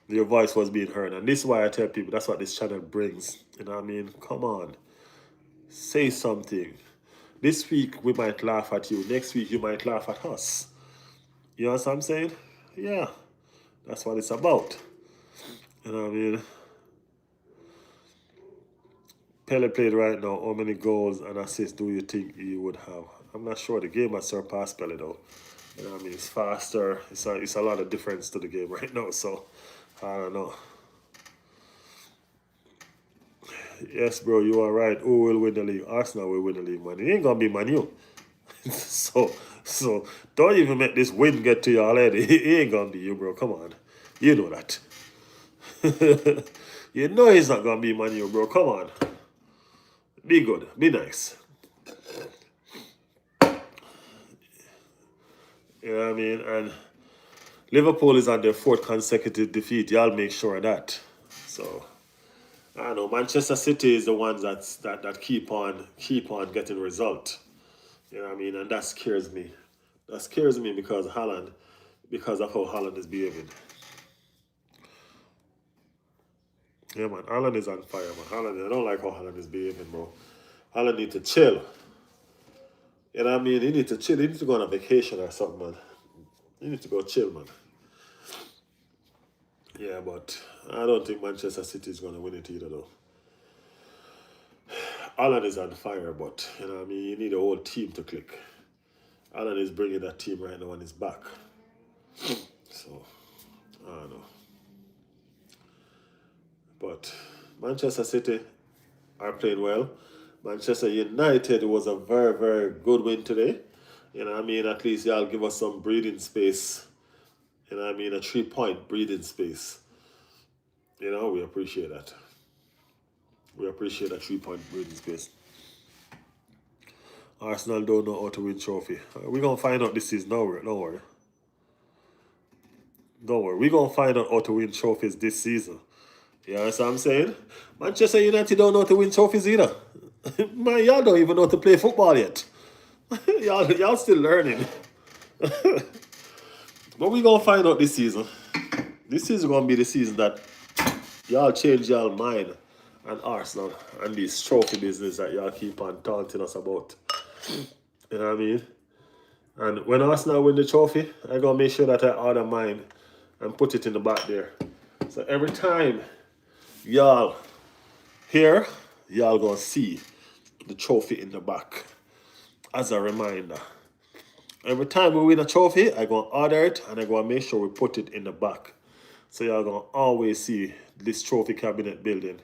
your voice was being heard. And this is why I tell people that's what this channel brings. You know what I mean? Come on. Say something. This week we might laugh at you. Next week you might laugh at us. You know what I'm saying? Yeah. That's what it's about. You know what I mean? Pele played right now. How many goals and assists do you think he would have? I'm not sure. The game has surpassed Pele though. You know what I mean? It's faster. It's a lot of difference to the game right now. So I don't know. Yes, bro, you are right. Who will win the league? Arsenal will win the league, man. It ain't gonna be Manu. so so don't even make this win get to you already. It ain't gonna be you, bro. Come on. You know that. You know it's not gonna be Manu, bro. Come on. Be good. Be nice. You know what I mean? And Liverpool is on their fourth consecutive defeat. Y'all make sure of that. So I don't know. Manchester City is the ones that keep on getting result. You know what I mean? And that scares me. That scares me because of how Holland is behaving. Yeah, man. Holland is on fire, man. I don't like how Holland is behaving, bro. Holland need to chill. You know what I mean? He need to chill. He need to go on a vacation or something, man. He need to go chill, man. Yeah, but I don't think Manchester City is going to win it either, though. Holland is on fire, but you know what I mean? You need a whole team to click. Holland is bringing that team right now on his back. So, I don't know. But Manchester City are playing well. Manchester United was a very, very good win today. You know what I mean? At least y'all give us some breathing space. You know what I mean? A 3 point breathing space. You know, we appreciate that. We appreciate that 3 point breathing space. Arsenal don't know how to win trophy. We're going to find out this season. Don't worry. Don't worry. Don't worry. We're going to find out how to win trophies this season. You understand what I'm saying? Manchester United don't know how to win trophies either. Man, y'all don't even know how to play football yet. y'all still learning. But we going to find out this season. This season going to be the season that y'all change y'all mind and Arsenal and this trophy business that y'all keep on taunting us about. You know what I mean? And when Arsenal win the trophy, I gonna make sure that I order mine and put it in the back there. So every time y'all here, y'all gonna see the trophy in the back as a reminder. Every time we win a trophy, I gonna order it and I gonna make sure we put it in the back. So y'all gonna always see this trophy cabinet building.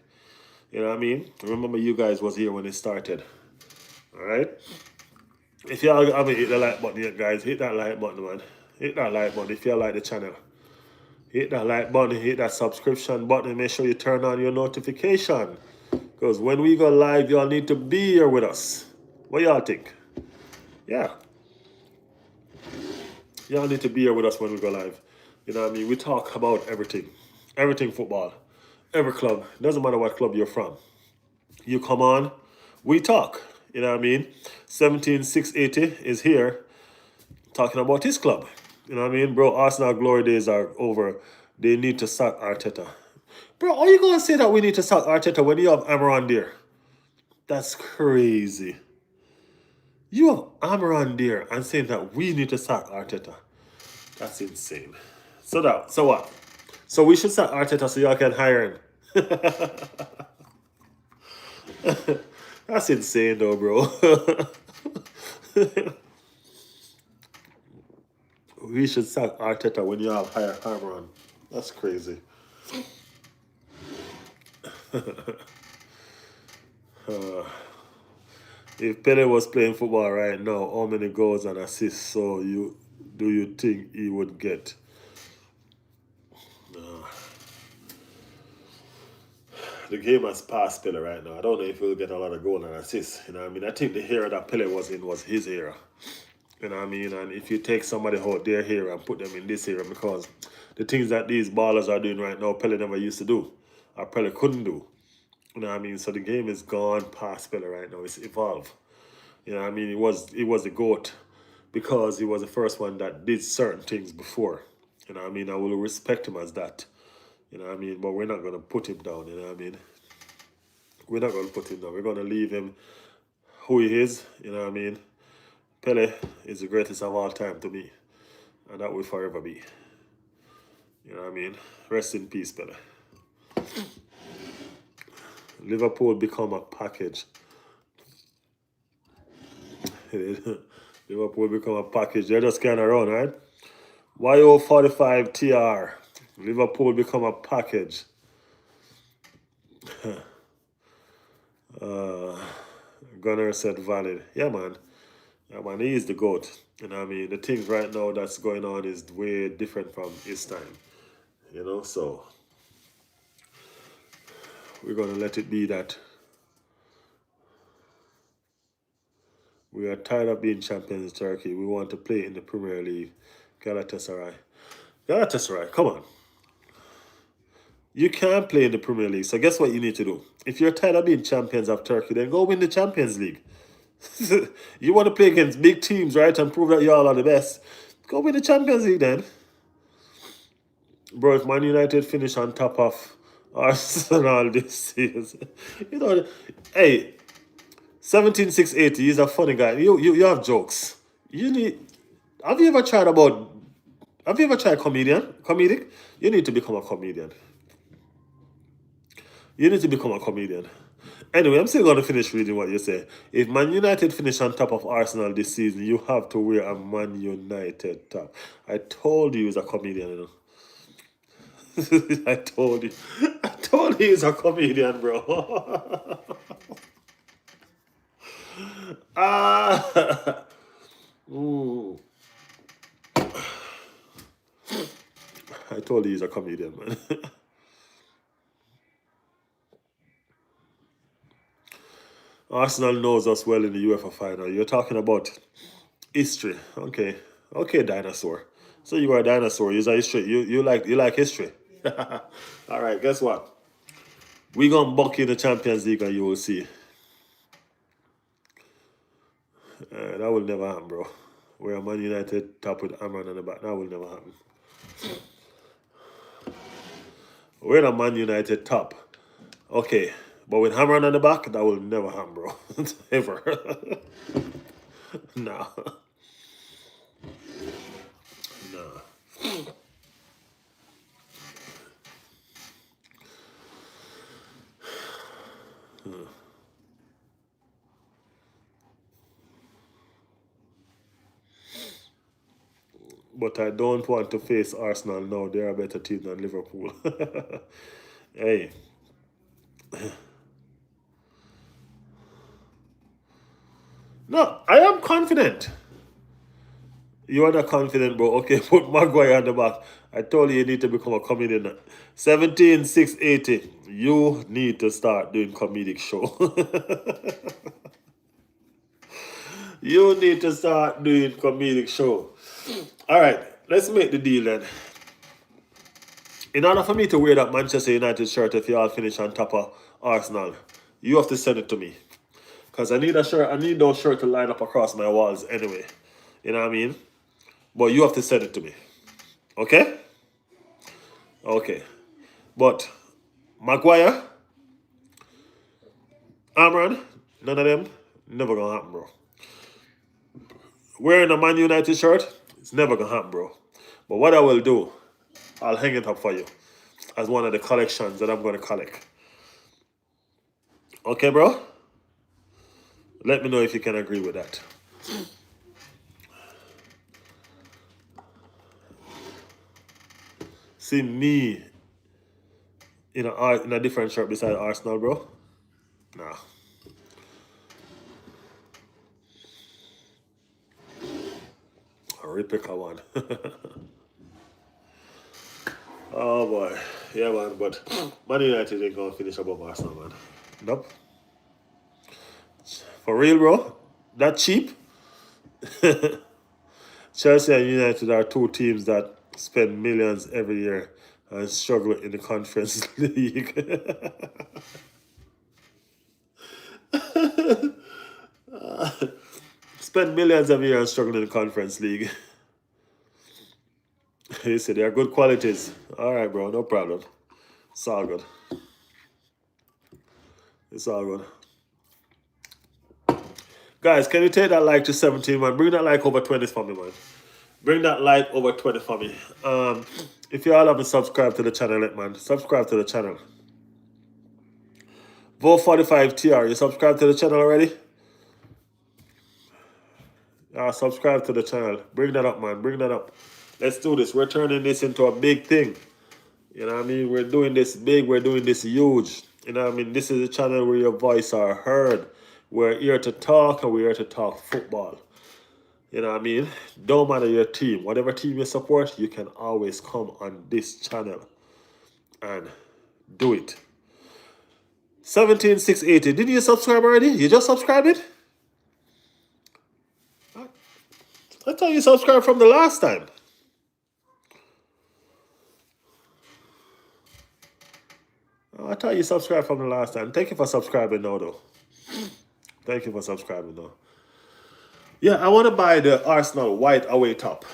You know what I mean? Remember you guys was here when it started. Alright? If y'all haven't hit the like button yet, guys, hit that like button, man. Hit that like button if you like the channel. Hit that like button, hit that subscription button, make sure you turn on your notification. Because when we go live, y'all need to be here with us. What y'all think? Yeah. Y'all need to be here with us when we go live. You know what I mean? We talk about everything. Everything football. Every club. Doesn't matter what club you're from. You come on, we talk. You know what I mean? 17680 is here talking about his club. You know what I mean? Bro, Arsenal glory days are over. They need to sack Arteta. Bro, are you going to say that we need to sack Arteta when you have Amaran there? That's crazy. You have Amaran there and saying that we need to sack Arteta. That's insane. So what? So we should sack Arteta so y'all can hire him. That's insane though, bro. We should sack Arteta when you have higher Amaran. That's crazy. If Pele was playing football right now, how many goals and assists so you think he would get? The game has passed Pele right now. I don't know if he'll get a lot of goals and assists. You know what I mean? I think the era that Pele was in was his era. You know what I mean? And if you take somebody out their era and put them in this era, because the things that these ballers are doing right now, Pele never used to do, or Pele couldn't do. You know what I mean? So the game is gone past Pele right now. It's evolved. You know what I mean? He was the GOAT because he was the first one that did certain things before. You know what I mean? I will respect him as that. You know what I mean? But we're not going to put him down. You know what I mean? We're not going to put him down. We're going to leave him who he is. You know what I mean? Pele is the greatest of all time to me. And that will forever be. You know what I mean? Rest in peace, Pele. Liverpool become a package. Liverpool become a package. They're just kind of around, right? YO45 TR. Liverpool become a package. Gunner said valid. Yeah, man. Yeah, man, he is the GOAT. You know what I mean? The things right now that's going on is way different from his time. You know, so we're going to let it be that. We are tired of being champions in Turkey. We want to play in the Premier League. Galatasaray. Galatasaray, come on. You can't play in the Premier League. So guess what you need to do? If you're tired of being champions of Turkey, then go win the Champions League. You want to play against big teams, right? And prove that you all are the best. Go win the Champions League then. Bro, if Man United finish on top of Arsenal this season, you know, hey, 17680 is a funny guy. You have jokes. You need. Have you ever tried about? Have you ever tried comedic? You need to become a comedian. You need to become a comedian. Anyway, I'm still going to finish reading what you say. If Man United finish on top of Arsenal this season, you have to wear a Man United top. I told you he's a comedian, you know. I told you. I told you he's a comedian, bro. Ah. Ooh. I told you he's a comedian, man. Arsenal knows us well in the UEFA final. You're talking about history. Okay. Okay, dinosaur. So you are a dinosaur. You're a history. You like history. All right, guess what? We gonna buck in the Champions League and you will see. That will never happen, bro. We're Man United top with Amran on the back. That will never happen. We're the Man United top. Okay. But with Hamron on the back, that will never happen, bro. Ever. Nah. Nah. But I don't want to face Arsenal now. They're a better team than Liverpool. Hey. No, I am confident. You are not confident, bro. Okay, put Maguire on the back. I told you you need to become a comedian. 17,680. You need to start doing comedic show. You need to start doing comedic show. All right, let's make the deal then. In order for me to wear that Manchester United shirt if you all finish on top of Arsenal, you have to send it to me. Because I need a shirt, I need those shirts to line up across my walls anyway. You know what I mean? But you have to send it to me. Okay? Okay. But Maguire, Amran, none of them, never gonna happen, bro. Wearing a Man United shirt, it's never gonna happen, bro. But what I will do, I'll hang it up for you as one of the collections that I'm gonna collect. Okay, bro? Let me know if you can agree with that. See me in a different shirt beside Arsenal, bro? Nah. I'll repick a one. Oh boy. Yeah, man, but Man United ain't gonna finish above Arsenal, man. Nope. For real, bro? That cheap? Chelsea and United are two teams that spend millions every year and struggle in the Conference League. Spend millions every year and struggle in the Conference League. You say they are good qualities. All right, bro, no problem. It's all good. It's all good. Guys, can you take that like to 17, man? Bring that like over 20 for me, man. Bring that like over 20 for me. If you all haven't subscribed to the channel yet, man, subscribe to the channel. Vote 45 TR, you subscribe to the channel already? Subscribe to the channel. Bring that up, man. Bring that up. Let's do this. We're turning this into a big thing. You know what I mean? We're doing this big. We're doing this huge. You know what I mean? This is a channel where your voice are heard. We're here to talk and we're here to talk football. You know what I mean? Don't matter your team. Whatever team you support, you can always come on this channel and do it. 17,680. Did you subscribe already? You just subscribed it? I thought you subscribed from the last time. I thought you subscribed from the last time. Thank you for subscribing now, though. Thank you for subscribing now. Yeah, I want to buy the Arsenal white away top.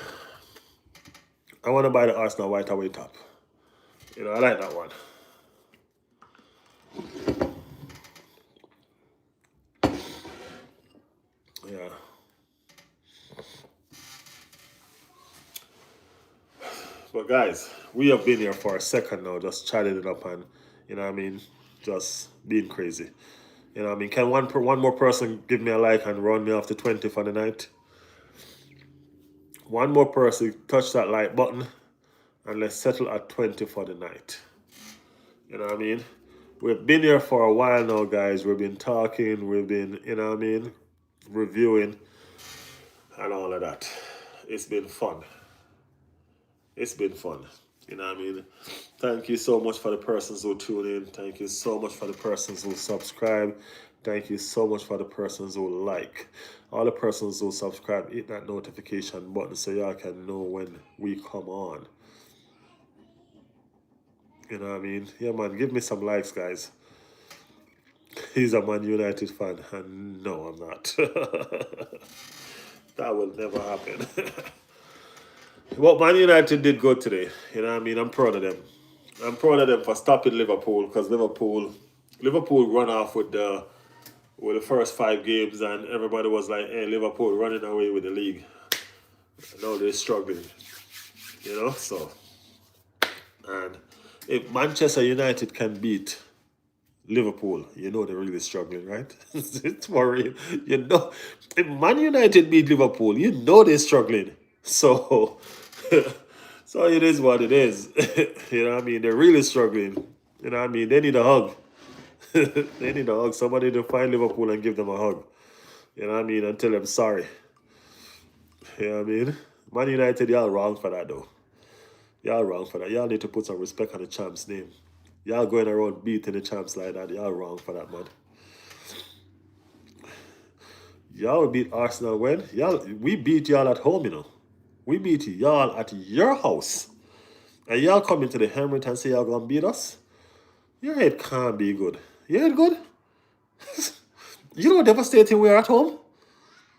I want to buy the Arsenal white away top. You know, I like that one. Yeah. But guys, we have been here for a second now, just chatting it up and, you know what I mean, just being crazy. You know what I mean? Can one more person give me a like and run me off to 20 for the night? One more person touch that like button and let's settle at 20 for the night. You know what I mean? We've been here for a while now, guys. We've been talking, we've been, you know what I mean, reviewing and all of that. It's been fun. It's been fun. You know what I mean? Thank you so much for the persons who tune in. Thank you so much for the persons who subscribe. Thank you so much for the persons who like. All the persons who subscribe, hit that notification button so y'all can know when we come on. You know what I mean? Yeah, man, give me some likes, guys. He's a Man United fan, and no, I'm not. That will never happen. Well, Man United did good today. You know what I mean? I'm proud of them. I'm proud of them for stopping Liverpool because Liverpool run off with the first 5 games, and everybody was like, "Hey, Liverpool running away with the league." Now they're struggling. You know, so and if Manchester United can beat Liverpool, you know they're really struggling, right? It's worrying. You know, if Man United beat Liverpool, you know they're struggling. So, so it is what it is. You know what I mean? They're really struggling. You know what I mean? They need a hug. They need a hug. Somebody to find Liverpool and give them a hug. You know what I mean? And tell them sorry. You know what I mean? Man United, y'all wrong for that though. Y'all wrong for that. Y'all need to put some respect on the champ's name. Y'all going around beating the champs like that. Y'all wrong for that, man. Y'all beat Arsenal when? We beat y'all at home, you know. We beat y'all at your house. And y'all come into the Emirates and say y'all gonna beat us? Your head can't be good. Your head good? You know how devastating we are at home?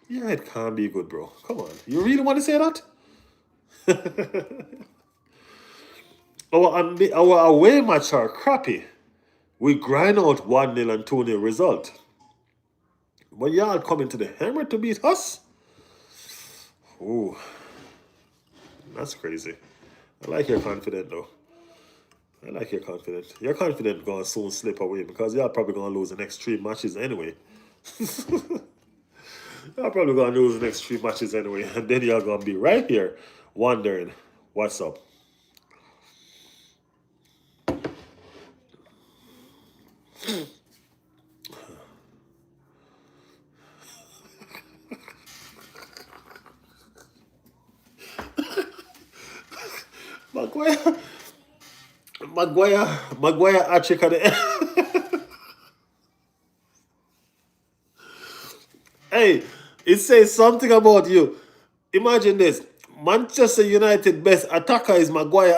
Your head can't be good, bro. Come on. You really want to say that? Our away match are crappy. We grind out 1-0 and 2-0 result. But y'all coming to the Emirates to beat us? Ooh. That's crazy. I like you're confident though. I like you're confident. You're confident gonna soon slip away because y'all probably gonna lose the next 3 matches anyway. Y'all probably gonna lose the next 3 matches anyway, and then y'all gonna be right here wondering what's up. Maguire hat-trick at the end. Hey, it says something about you. Imagine this. Manchester United best attacker is Maguire.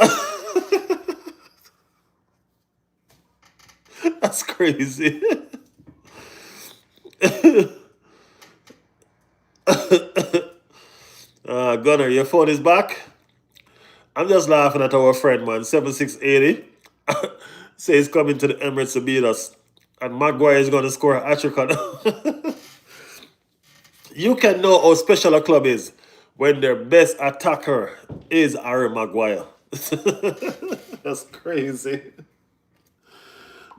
That's crazy. Gunner, your phone is back? I'm just laughing at our friend, man. 7680 says coming to the Emirates to beat us. And Maguire is going to score a hat-trick on. You can know how special a club is when their best attacker is Harry Maguire. That's crazy.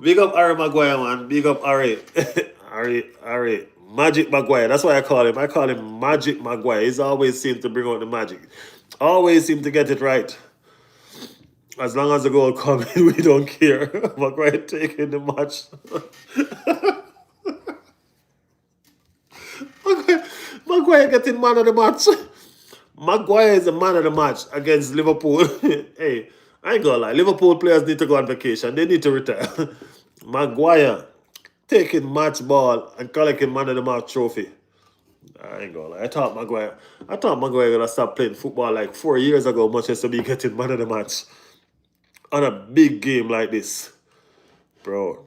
Big up Harry Maguire, man. Big up Harry. Harry. Magic Maguire. That's why I call him. I call him Magic Maguire. He's always seemed to bring out the magic. Always seem to get it right. As long as the goal comes in, we don't care. Maguire taking the match. Maguire getting man of the match. Maguire is the man of the match against Liverpool. Hey, I ain't gonna lie. Liverpool players need to go on vacation. They need to retire. Maguire taking match ball and collecting man of the match trophy. I ain't gonna lie. I thought Maguire gonna stop playing football like 4 years ago, much as to be getting man of the match on a big game like this. Bro.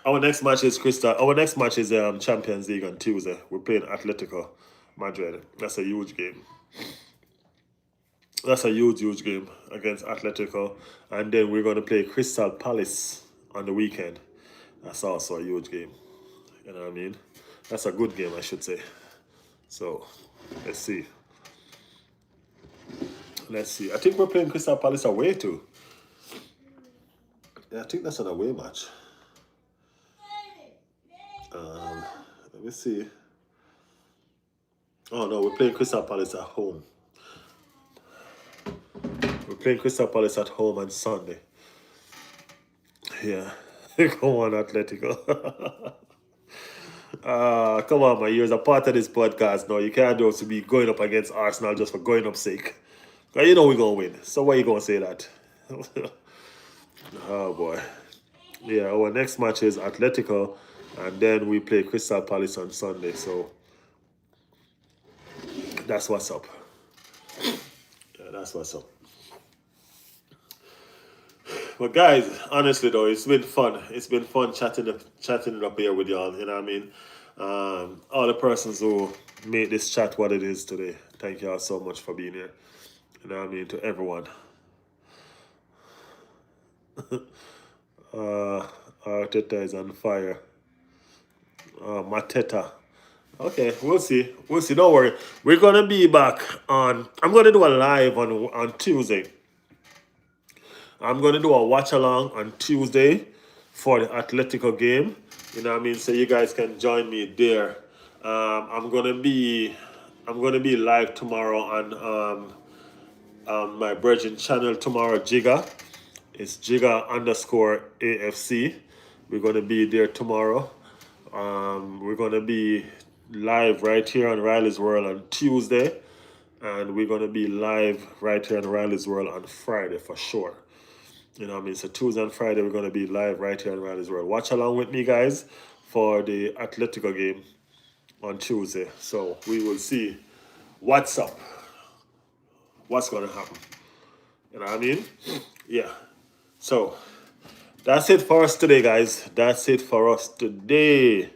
Our next match is Champions League on Tuesday. We're playing Atletico Madrid. That's a huge game. That's a huge game against Atletico. And then we're going to play Crystal Palace on the weekend. That's also a huge game. You know what I mean? That's a good game, I should say. So, let's see. I think we're playing Crystal Palace away too. Yeah, I think that's an away match. Let me see. Oh no, we're playing Crystal Palace at home. We're playing Crystal Palace at home on Sunday. Yeah. Come on, Atletico. Come on, man. You're a part of this podcast now. You can't just be going up against Arsenal just for going up sake. You know we're going to win. So why you going to say that? Oh, boy. Yeah, our next match is Atletico, and then we play Crystal Palace on Sunday. So that's what's up. Yeah, that's what's up. But guys, honestly though, it's been fun. It's been fun chatting it up here with y'all. You know what I mean? All the persons who made this chat what it is today. Thank y'all so much for being here. You know what I mean? To everyone. Arteta is on fire. Mateta. Okay, we'll see. We'll see. Don't worry. We're gonna be back on. I'm gonna do a live on Tuesday. I'm gonna do a watch along on Tuesday for the Atletico game. You know what I mean? So you guys can join me there. I'm gonna be live tomorrow on my Virgin channel tomorrow, Jigga. It's Jigga underscore AFC. We're gonna be there tomorrow. We're gonna be live right here on Riley's World on Tuesday, and we're gonna be live right here on Riley's World on Friday for sure. You know what I mean? So Tuesday and Friday we're gonna be live right here on Riley's World. Watch along with me, guys, for the Atletico game on Tuesday. So we will see what's up, what's gonna happen. You know what I mean? Yeah. So that's it for us today, guys. That's it for us today.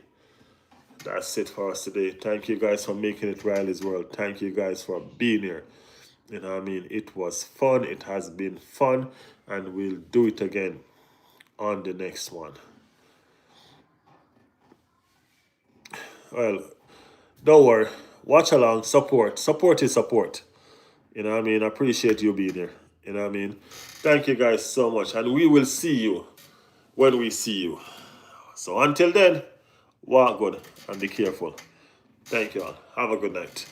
That's it for us today. Thank you guys for making it Riley's World. Thank you guys for being here. You know what I mean? It was fun. It has been fun. And we'll do it again on the next one. Well, don't worry. Watch along. Support. Support is support. You know what I mean? I appreciate you being here. You know what I mean? Thank you guys so much. And we will see you when we see you. So until then, walk good and be careful. Thank you all. Have a good night.